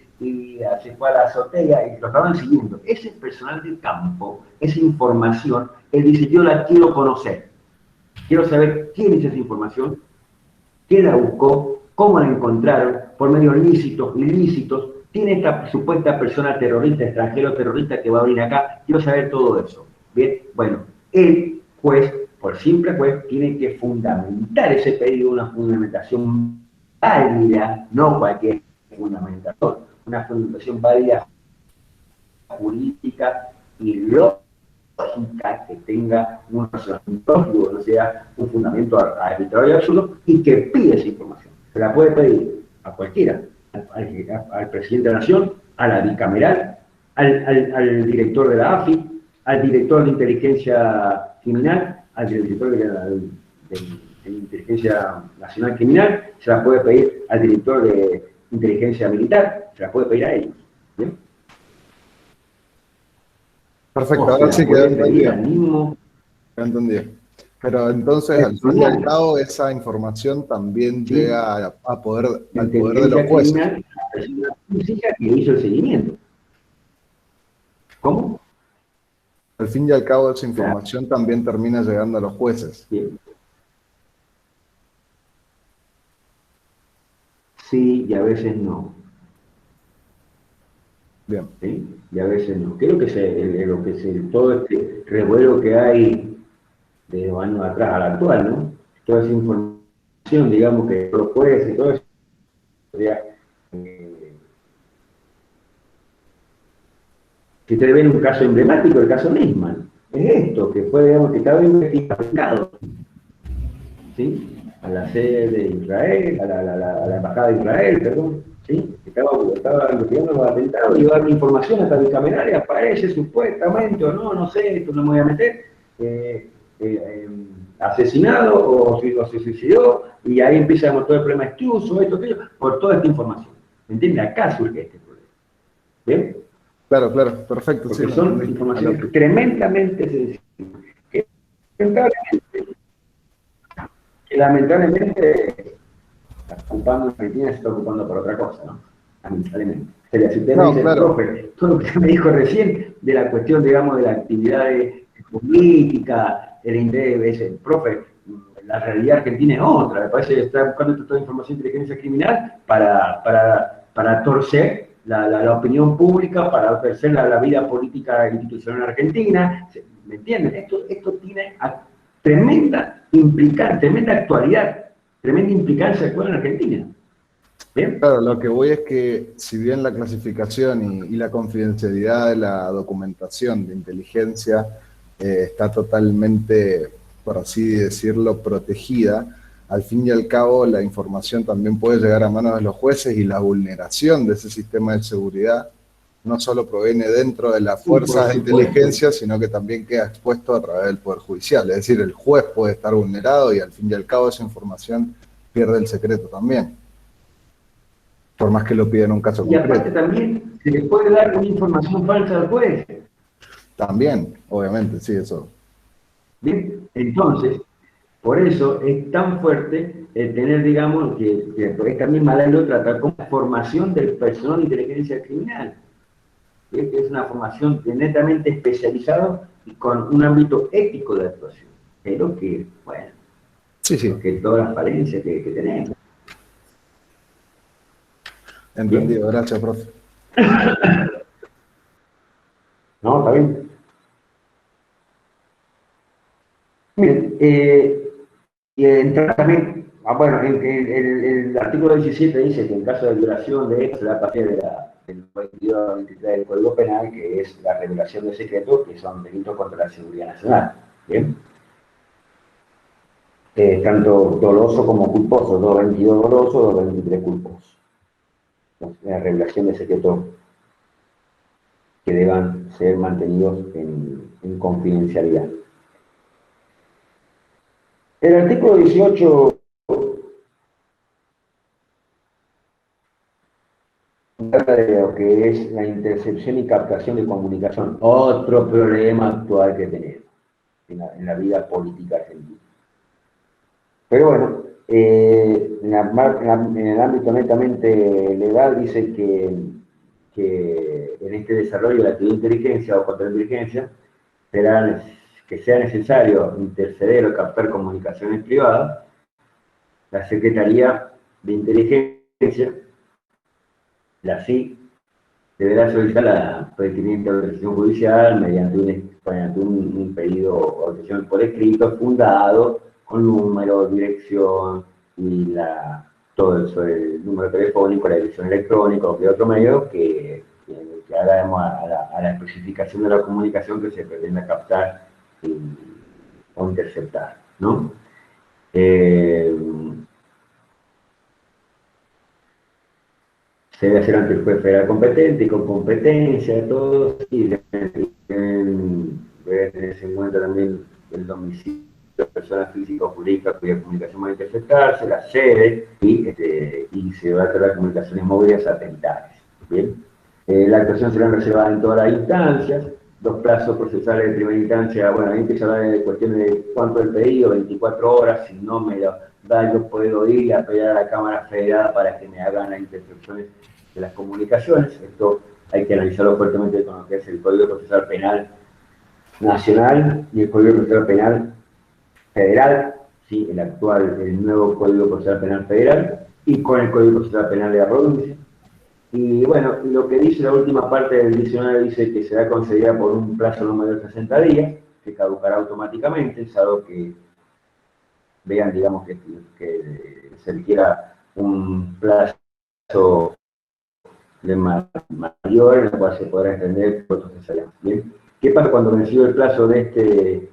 se fue a la azotea y lo estaban siguiendo. Ese personal del campo, esa información, él dice, yo la quiero conocer. Quiero saber quién es esa información, quién la buscó, cómo la encontraron, por medios lícitos, ilícitos. ¿Tiene esta supuesta persona terrorista, extranjero terrorista que va a venir acá? Quiero saber todo eso. Bien, bueno, el juez, por simple juez, tiene que fundamentar ese pedido, una fundamentación válida, no cualquier fundamentación, una fundamentación válida jurídica y lógica que tenga un razonamiento lógico, no sea un fundamento arbitrario y absurdo, y que pide esa información. Se la puede pedir a cualquiera, al presidente de la Nación, a la bicameral, al director de la AFI, al director de inteligencia criminal, al director de inteligencia nacional criminal, se la puede pedir al director de inteligencia militar, se la puede pedir a ellos. ¿Bien? Perfecto, ahora sí quedó entendido. Pero entonces, al fin y al cabo, esa información también llega a poder, al poder de los jueces. Que hizo el seguimiento. ¿Cómo? Al fin y al cabo, esa información también termina llegando a los jueces. Bien. sí y a veces no. Bien. ¿Sí? Y a veces no. Creo que todo este revuelo que hay de los años atrás al actual, ¿no? Toda esa información, digamos, que los jueces y todo eso, o sea, si ustedes ven un caso emblemático, el caso Nisman, es esto, que fue, digamos, que estaba investigado, ¿sí? A la sede de Israel, a la embajada de Israel, perdón, ¿sí? Estaba investigando los atentados y iba a dar una información hasta bicamerales, aparece supuestamente, o no sé, esto no me voy a meter, asesinado o se suicidó, y ahí empieza todo el problema excluso, esto, aquello, por toda esta información. ¿Me entiende? Acá surge este problema. ¿Bien? Claro, claro, perfecto. Porque Sí, son informaciones tremendamente sensibles. Que lamentablemente está ocupando Argentina, se está ocupando por otra cosa, ¿no? Lamentablemente. Sería, si usted me No, dice, claro. profe, todo lo que usted me dijo recién de la cuestión, digamos, de la actividad política, el interés, profe, la realidad argentina es otra. Me parece que está buscando toda información de inteligencia criminal para torcer la opinión pública, para torcer la vida política institucional argentina. ¿Me entienden? Esto tiene tremenda actualidad, tremenda implicancia actual en Argentina. ¿Bien? Claro, lo que voy es que si bien la clasificación y la confidencialidad de la documentación de inteligencia está totalmente, por así decirlo, protegida, al fin y al cabo la información también puede llegar a manos de los jueces y la vulneración de ese sistema de seguridad no solo proviene dentro de las fuerzas de inteligencia, sino que también queda expuesto a través del Poder Judicial. Es decir, el juez puede estar vulnerado y al fin y al cabo esa información pierde el secreto también, por más que lo pida en un caso concreto. Y aparte también se le puede dar una información falsa al juez. También, obviamente, sí, eso. ¿Bien? Entonces, por eso es tan fuerte el tener, digamos, que esta misma ley lo trata como formación del personal de inteligencia criminal. ¿Bien? Que es una formación netamente especializada y con un ámbito ético de actuación. Pero que, bueno, Sí, sí. que todas las falencias que tenemos. Entendido, gracias, profe. No, está bien. Bien, y entrar también, bueno, el artículo 17 dice que en caso de violación de esto se da a partir del 23 del Código Penal, que es la revelación de secretos, que son delitos contra la seguridad nacional. Bien. Tanto doloso como culposo, 222 doloso, 223 culposo. La revelación de secretos que deban ser mantenidos en confidencialidad. El artículo 18 habla de lo que es la intercepción y captación de comunicación, otro problema actual que tenemos en la vida política argentina. Pero bueno, en el ámbito netamente legal dice que en este desarrollo de la actividad de inteligencia o contrainteligencia que sea necesario interceder o captar comunicaciones privadas, la Secretaría de Inteligencia, la SIC, deberá solicitar la pertinente autorización judicial mediante un pedido o autorización por escrito fundado con número, dirección y todo eso, el número telefónico, la dirección electrónica o de otro medio que hagamos a la especificación de la comunicación que se pretenda captar o interceptar, ¿no? Se debe hacer ante el juez federal competente y con competencia, todo, y debe tenerse en cuenta también el domicilio de personas físicas o jurídicas cuya comunicación va a interceptarse, la sede, y se va a tratar comunicaciones móviles satelitales. ¿Bien? La actuación será reservada en todas las instancias, los plazos procesales de primera instancia, bueno, ahí empieza a hablar de cuestiones de cuánto el pedido, 24 horas, si no me lo da, yo puedo ir a pedir a la Cámara Federal para que me hagan las intercepciones de las comunicaciones. Esto hay que analizarlo fuertemente con lo que es el Código Procesal Penal Nacional y el Código Procesal Penal Federal, ¿sí? El nuevo Código Procesal Penal Federal, y con el Código Procesal Penal de la provincia. Y bueno, lo que dice la última parte del diccionario dice que será concedida por un plazo no mayor de 60 días, que caducará automáticamente, salvo que vean, digamos, que se requiera un plazo de mayor, en el cual se podrá extender por otros necesarios. ¿Bien? ¿Qué pasa cuando vencido el plazo de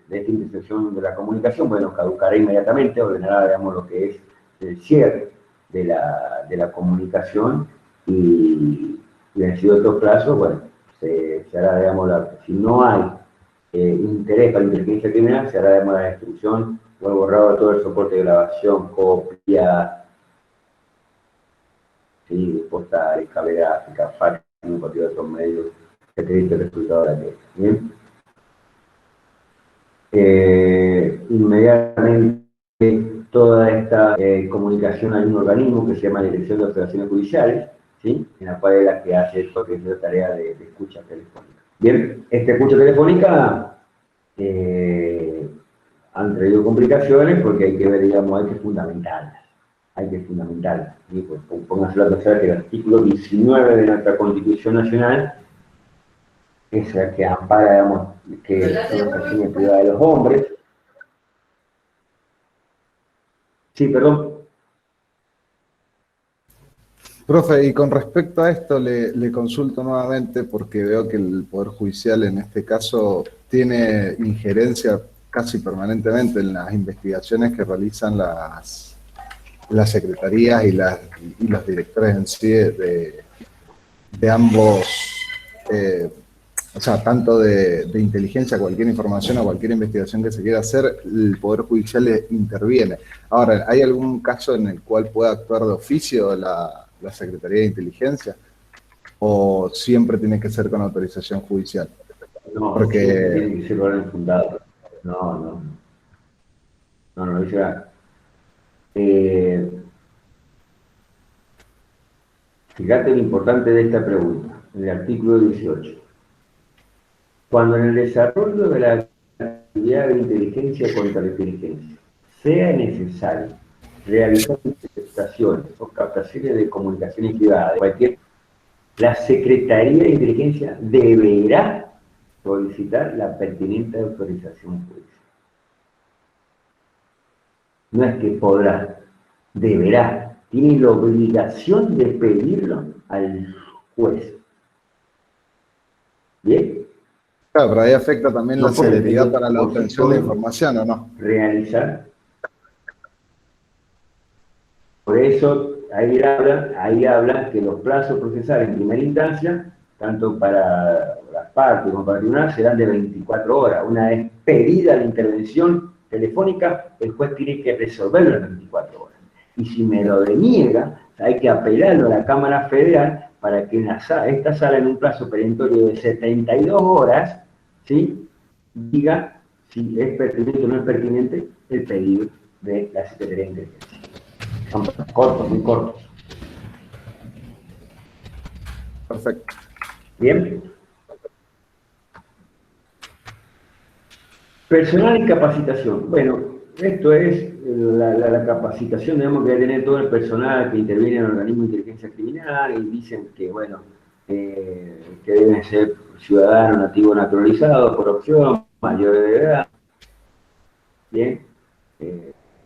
esta intercepción de la comunicación? Bueno, caducará inmediatamente, ordenará, digamos, lo que es el cierre de la comunicación y vencido estos plazos, bueno, se hará, digamos, si no hay interés para la inteligencia criminal, se hará, digamos, la destrucción o el borrado de todo el soporte de grabación, copia, sí, postal, cable gráfica, fax, cualquier otro medio que te diste el resultado de la ley. ¿Bien? Inmediatamente toda esta comunicación hay un organismo que se llama Dirección de Observaciones Judiciales, ¿sí? En la cual es la que hace esto, que es la tarea de escucha telefónica. Bien, esta escucha telefónica han traído complicaciones porque hay que ver, digamos, hay que fundamentarlas. ¿Sí? Pues, pónganse a pensar que el artículo 19 de nuestra Constitución Nacional es el que ampara, digamos, que son las acciones privadas de los hombres. Sí, perdón. Profe, y con respecto a esto le consulto nuevamente porque veo que el Poder Judicial en este caso tiene injerencia casi permanentemente en las investigaciones que realizan las secretarías y los directores en sí de ambos, o sea, tanto de inteligencia, cualquier información o cualquier investigación que se quiera hacer, el Poder Judicial interviene. Ahora, ¿hay algún caso en el cual pueda actuar de oficio la Secretaría de Inteligencia? ¿O siempre tiene que ser con autorización judicial? No, porque tiene que ser orden fundado. No, dice. Fíjate lo importante de esta pregunta, en el artículo 18. Cuando en el desarrollo de la actividad de inteligencia contra la inteligencia sea necesario realizar interceptaciones o captaciones de comunicaciones privadas de cualquier, la Secretaría de Inteligencia deberá solicitar la pertinente autorización judicial. No es que podrá, deberá. Tiene la obligación de pedirlo al juez. ¿Bien? claro, pero ahí afecta también la puede celeridad para la por obtención de sí información, ¿o no? realizar. Por eso, ahí habla que los plazos procesales en primera instancia, tanto para las partes como para el tribunal, serán de 24 horas. Una vez pedida la intervención telefónica, el juez tiene que resolverlo en 24 horas. Y si me lo deniega, hay que apelarlo a la Cámara Federal para que en esta sala, en un plazo perentorio de 72 horas, ¿sí?, diga si es pertinente o no es pertinente el pedido de la Secretaría de Inteligencia. Son cortos, muy cortos. Perfecto. Bien. Personal y capacitación. Bueno, esto es la capacitación, digamos, que debe tener todo el personal que interviene en el organismo de inteligencia criminal, y dicen que, bueno, que deben ser ciudadanos nativos naturalizados por opción, mayores de edad, bien,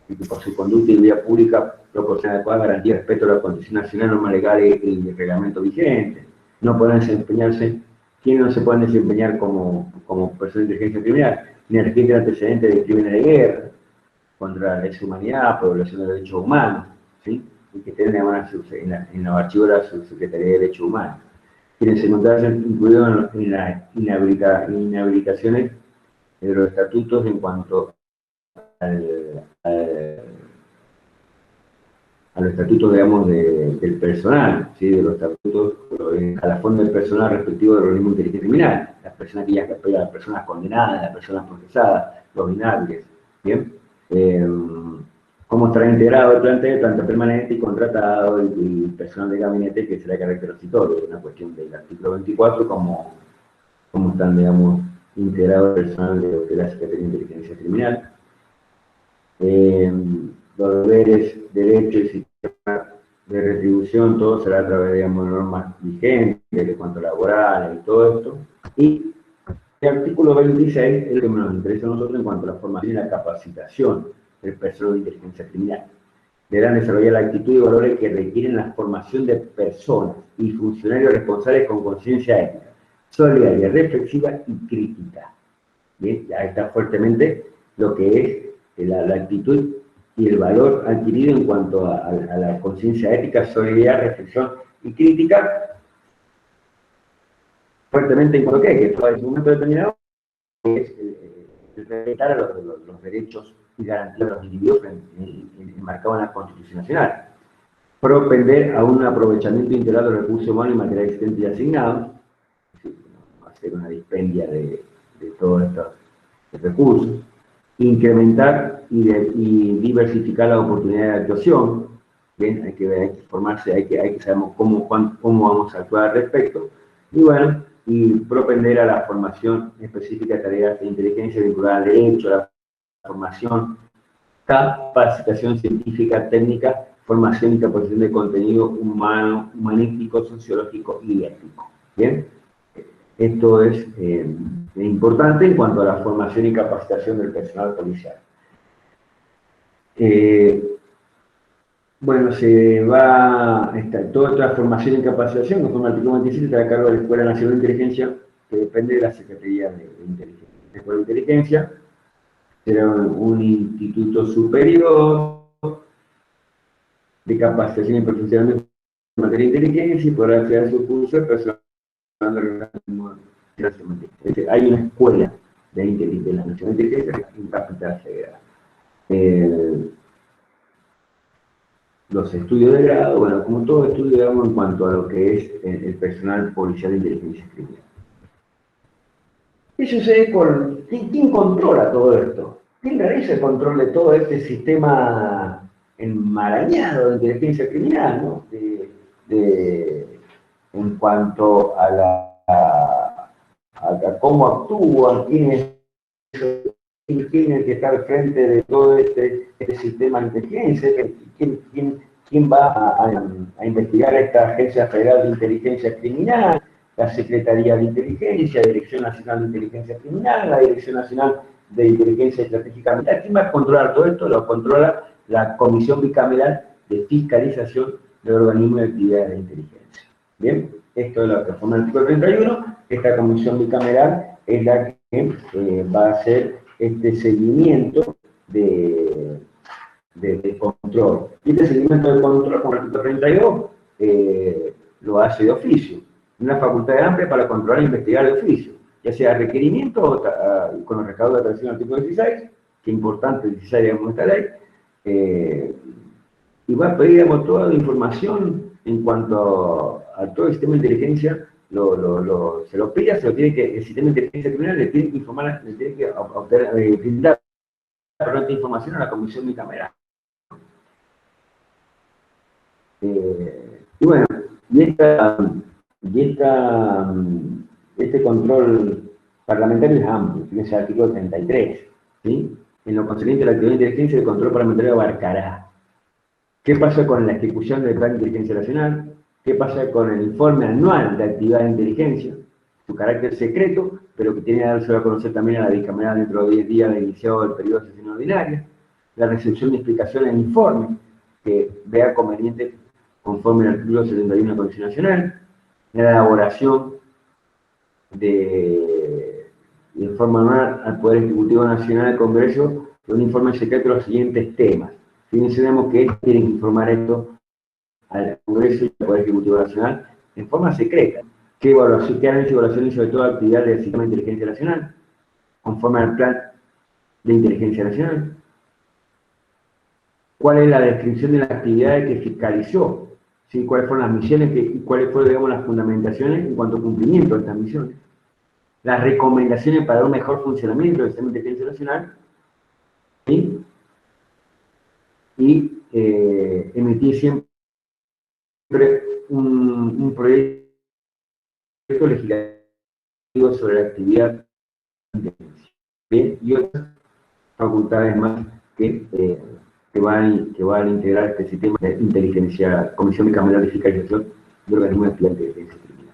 y que por su conducta y vida pública proporciona adecuada garantía respecto a la condición nacional, normas legales y el reglamento vigente. No pueden desempeñarse, ¿quiénes no se pueden desempeñar como personas de inteligencia criminal? Ni el registro de antecedentes de crímenes de guerra, contra la lesa humanidad, por violación de derechos humanos, ¿sí? Y que estén en los archivos de la Subsecretaría de Derechos Humanos. Quienes se encontrasen incluidos en las inhabilitaciones de los estatutos en cuanto a los estatutos, digamos, del personal, ¿sí? De los estatutos, a la forma del personal respectivo del organismo de inteligencia criminal, las personas condenadas, las personas procesadas, los inhábiles, ¿bien? Cómo estará integrado el plantel, planta permanente y contratado, y personal de gabinete que será de carácter transitorio, una cuestión del artículo 24, cómo están, digamos, integrado el personal de la Secretaría de Inteligencia Criminal. los deberes, derechos y sistema de retribución, todo será a través, digamos, de normas vigentes, de cuanto laboral y todo esto. Y el artículo 26 es el que nos interesa a nosotros en cuanto a la formación y la capacitación del personal de inteligencia criminal. Deberán desarrollar la actitud y valores que requieren la formación de personas y funcionarios responsables con conciencia ética, solidaria, reflexiva y crítica. ¿Bien? Ya está fuertemente lo que es la actitud y el valor adquirido en cuanto a la conciencia ética, solidaridad, reflexión y crítica, fuertemente en cuanto a que todo en un momento determinado es respetar los derechos y garantías de los individuos enmarcados en la Constitución Nacional. Propender a un aprovechamiento integral de los recursos humanos y materiales existentes y asignados, hacer una dispendia de todos estos recursos. Incrementar y diversificar las oportunidades de actuación. Bien, hay que formarse, hay que saber cómo vamos a actuar al respecto. Y bueno, y propender a la formación específica de tareas de inteligencia vinculada al derecho, a la formación, capacitación científica, técnica, formación y capacitación de contenido humano, humanístico, sociológico y ético. Bien, esto es importante en cuanto a la formación y capacitación del personal policial. Bueno, toda esta formación y capacitación, conforme al artículo 27, está a cargo de la Escuela Nacional de Inteligencia, que depende de la Secretaría de Inteligencia. La Escuela de Inteligencia será un instituto superior de capacitación y perfeccionamiento en materia de inteligencia y podrá acceder a su curso de personal de hay una escuela de la Nacional de Inteligencia en Capital Federal. Los estudios de grado, bueno, como todo estudio, digamos, en cuanto a lo que es el personal policial de inteligencia criminal. ¿Qué sucede con... ¿Quién controla todo esto? ¿Quién realiza el control de todo este sistema enmarañado de inteligencia criminal, ¿no? En cuanto a cómo actúan, quién es el que está al frente de todo este sistema de inteligencia, quién va a investigar esta Agencia Federal de Inteligencia Criminal, la Secretaría de Inteligencia, la Dirección Nacional de Inteligencia Criminal, la Dirección Nacional de Inteligencia Estratégica Militar. ¿Quién va a controlar todo esto? Lo controla la Comisión Bicameral de Fiscalización del Organismo de Actividades de Inteligencia. Bien, esto es lo que forma el artículo 31. Esta comisión bicameral es la que va a hacer este seguimiento de control. Y este seguimiento de control, con el artículo 32, lo hace de oficio. Una facultad amplia para controlar e investigar de oficio, ya sea requerimiento o con los recaudos de atracción del artículo 16, que es importante el 16 de esta ley, y va a pedir, digamos, toda la información en cuanto a todo el sistema de inteligencia, se lo pide, el sistema de inteligencia criminal le tiene que informar, le tiene que brindar esta información a la comisión bicameral. Y bueno, este control parlamentario es amplio, tiene ese artículo 33, ¿sí? En lo concerniente a la actividad de inteligencia, el control parlamentario abarcará qué pasa con la ejecución del Plan de Inteligencia Nacional, qué pasa con el informe anual de actividad de inteligencia, su carácter secreto, pero que tiene que darse a conocer también a la bicameral dentro de 10 días de iniciado el periodo de sesión ordinaria, la recepción de explicaciones en informe que vea conveniente conforme al artículo 71 de la Constitución Nacional, la elaboración de informe anual al Poder Ejecutivo Nacional del Congreso de un informe secreto de los siguientes temas. Fíjense, vemos que tienen que informar esto al Congreso y al Poder Ejecutivo Nacional en forma secreta. ¿Qué han hecho evaluaciones sobre toda actividad del Sistema de Inteligencia Nacional? Conforme al Plan de Inteligencia Nacional. ¿Cuál es la descripción de las actividades que fiscalizó? ¿Sí? ¿Cuáles fueron las misiones y cuáles fueron, digamos, las fundamentaciones en cuanto a cumplimiento de estas misiones? Las recomendaciones para un mejor funcionamiento del Sistema de Inteligencia Nacional. ¿Sí? Y emitir siempre un proyecto legislativo sobre la actividad de inteligencia. Bien, y otras facultades más que que van a integrar este sistema de inteligencia, Comisión Bicameral de Fiscalización de Organismos de Actividad de Inteligencia Criminal.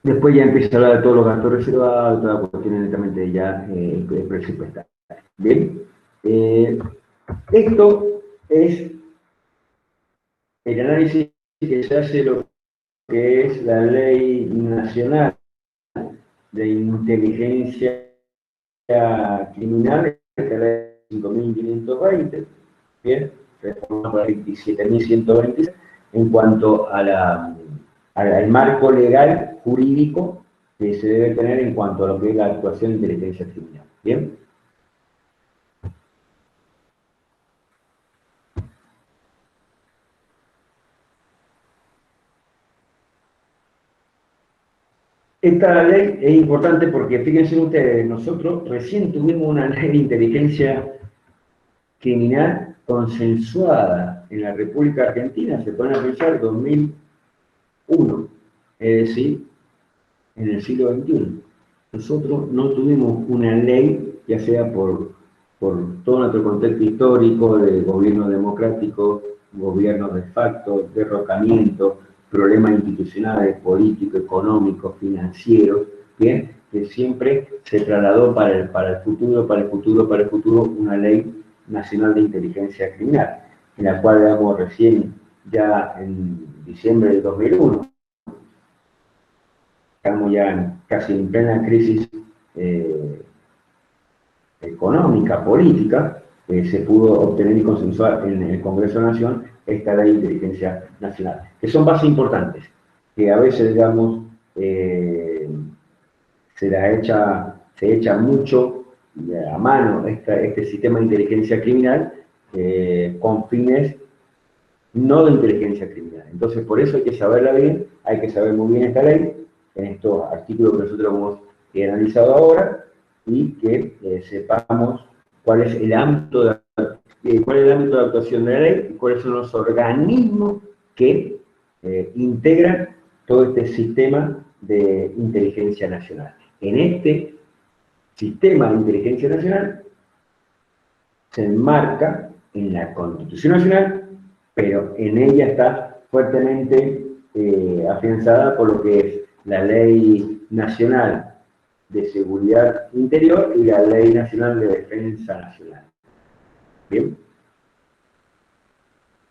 Después ya empieza a hablar de todos los gastos reservados, todas las cuestiones netamente ya presupuestarias. Bien, esto es el análisis que se hace de lo que es la Ley Nacional de Inteligencia Criminal, esta ley 5.520, bien, reformada por la 27.126, en cuanto a al marco legal jurídico que se debe tener en cuanto a lo que es la actuación de inteligencia criminal. Bien. Esta ley es importante porque, fíjense ustedes, nosotros recién tuvimos una ley de inteligencia criminal consensuada en la República Argentina, se pone a pensar, 2001, es decir, en el siglo XXI. Nosotros no tuvimos una ley, ya sea por todo nuestro contexto histórico de gobierno democrático, gobierno de facto, derrocamiento, problemas institucionales, políticos, económicos, financieros, ¿bien? Que siempre se trasladó para el futuro, una ley nacional de inteligencia criminal, en la cual veamos recién, ya en diciembre del 2001, estamos ya casi en plena crisis económica, política, se pudo obtener y consensuar en el Congreso de la Nación esta ley de inteligencia nacional, que son bases importantes, que a veces, digamos, se echa mucho a mano este sistema de inteligencia criminal con fines no de inteligencia criminal. Entonces, por eso hay que saberla bien, hay que saber muy bien esta ley, en estos artículos que nosotros hemos analizado ahora, y que sepamos cuál es el ámbito de actuación de la ley y cuáles son los organismos que integran todo este sistema de inteligencia nacional. En este sistema de inteligencia nacional se enmarca en la Constitución Nacional, pero en ella está fuertemente afianzada por lo que es la Ley Nacional de Seguridad Interior y la Ley Nacional de Defensa Nacional. ¿Bien?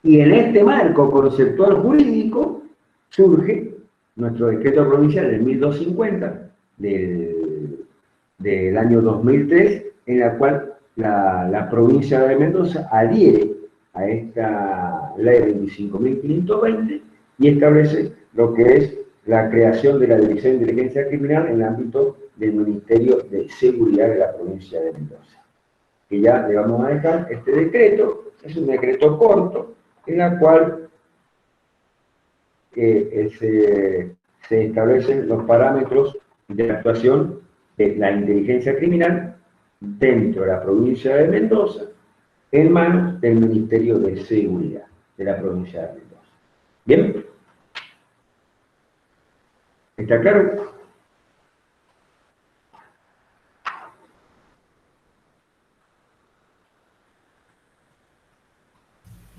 Y en este marco conceptual jurídico surge nuestro decreto provincial del 1250 del año 2003, en la cual la provincia de Mendoza adhiere a esta ley 25.520 y establece lo que es la creación de la Dirección de Inteligencia Criminal en el ámbito del Ministerio de Seguridad de la provincia de Mendoza. Que ya le vamos a dejar este decreto, es un decreto corto, en el cual se establecen los parámetros de actuación de la inteligencia criminal dentro de la provincia de Mendoza, en manos del Ministerio de Seguridad de la provincia de Mendoza. ¿Bien? ¿Está claro?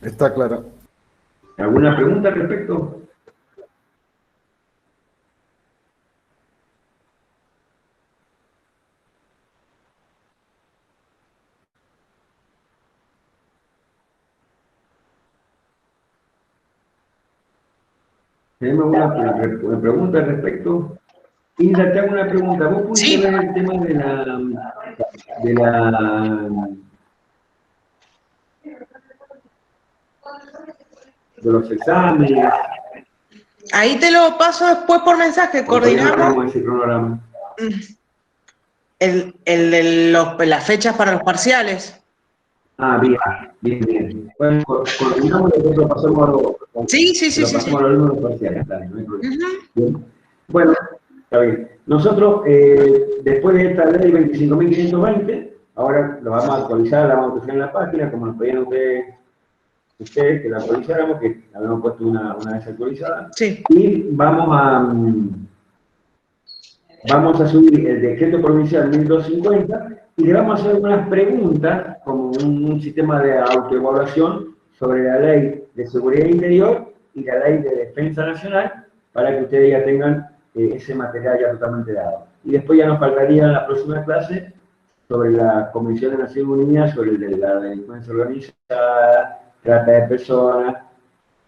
Está claro. ¿Alguna pregunta al respecto? ¿Tenemos una pregunta al respecto? Hilda, te hago una pregunta. ¿Vos pudiste ver el tema de los exámenes? Ahí te lo paso después por mensaje, coordinamos. Ese cronograma. El de las fechas para los parciales. Ah, bien. Bueno, coordinamos y después lo pasamos a los... Sí. pasamos a los alumnos parciales, dale, no hay problema. Bien. Bueno, está bien. Nosotros, después de esta ley 25.520, ahora lo vamos a actualizar, la vamos a actualizar en la página, como nos pedían ustedes que la actualizáramos, que habíamos puesto una vez actualizada. Sí. Y vamos vamos a subir el decreto provincial 1250 y le vamos a hacer unas preguntas, como un sistema de autoevaluación sobre la ley de seguridad interior y la ley de defensa nacional, para que ustedes ya tengan ese material ya totalmente dado. Y después ya nos faltaría en la próxima clase sobre la Convención de Naciones Unidas sobre la delincuencia organizada, trata de personas,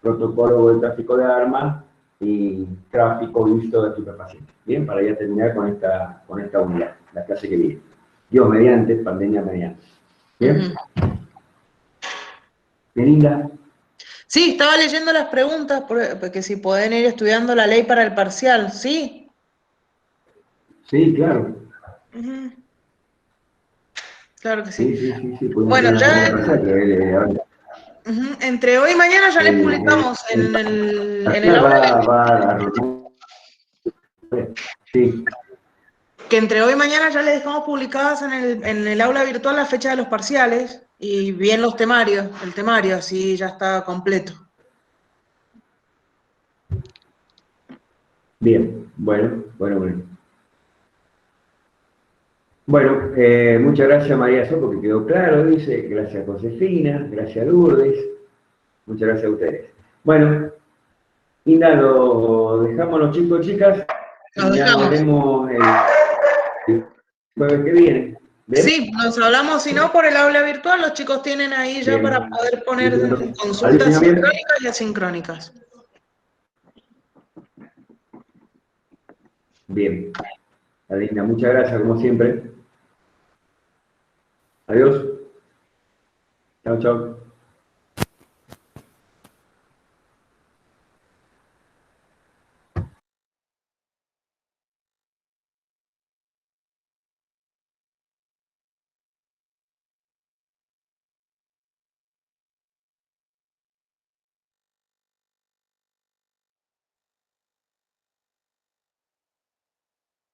protocolo de tráfico de armas y tráfico ilícito de estupefacientes. Bien, para ya terminar con esta unidad, la clase que viene. Dios mediante, pandemia mediante. Bien. Bien, Linda. Sí, estaba leyendo las preguntas, porque si pueden ir estudiando la ley para el parcial, ¿sí? Sí, claro. Ujú. Claro que sí. Sí. Bueno, ya entre hoy y mañana ya les publicamos en el aula. Sí. Que entre hoy y mañana ya les dejamos publicadas en el aula virtual la fecha de los parciales y bien los temarios, el temario, así ya está completo. Bien, bueno. Bueno, muchas gracias María So, porque quedó claro, dice, gracias Josefina, gracias Lourdes, muchas gracias a ustedes. Bueno, Inda, lo dejamos los chicos y chicas, Los y ya nos dejamos. vemos el jueves que viene. ¿Bien? Sí, nos hablamos, si no, por el aula virtual, los chicos tienen ahí ya Bien. para poder poner Bien. consultas ¿Alicia, bien? sincrónicas y asincrónicas. Bien. Adina, muchas gracias como siempre. Adiós. Chao.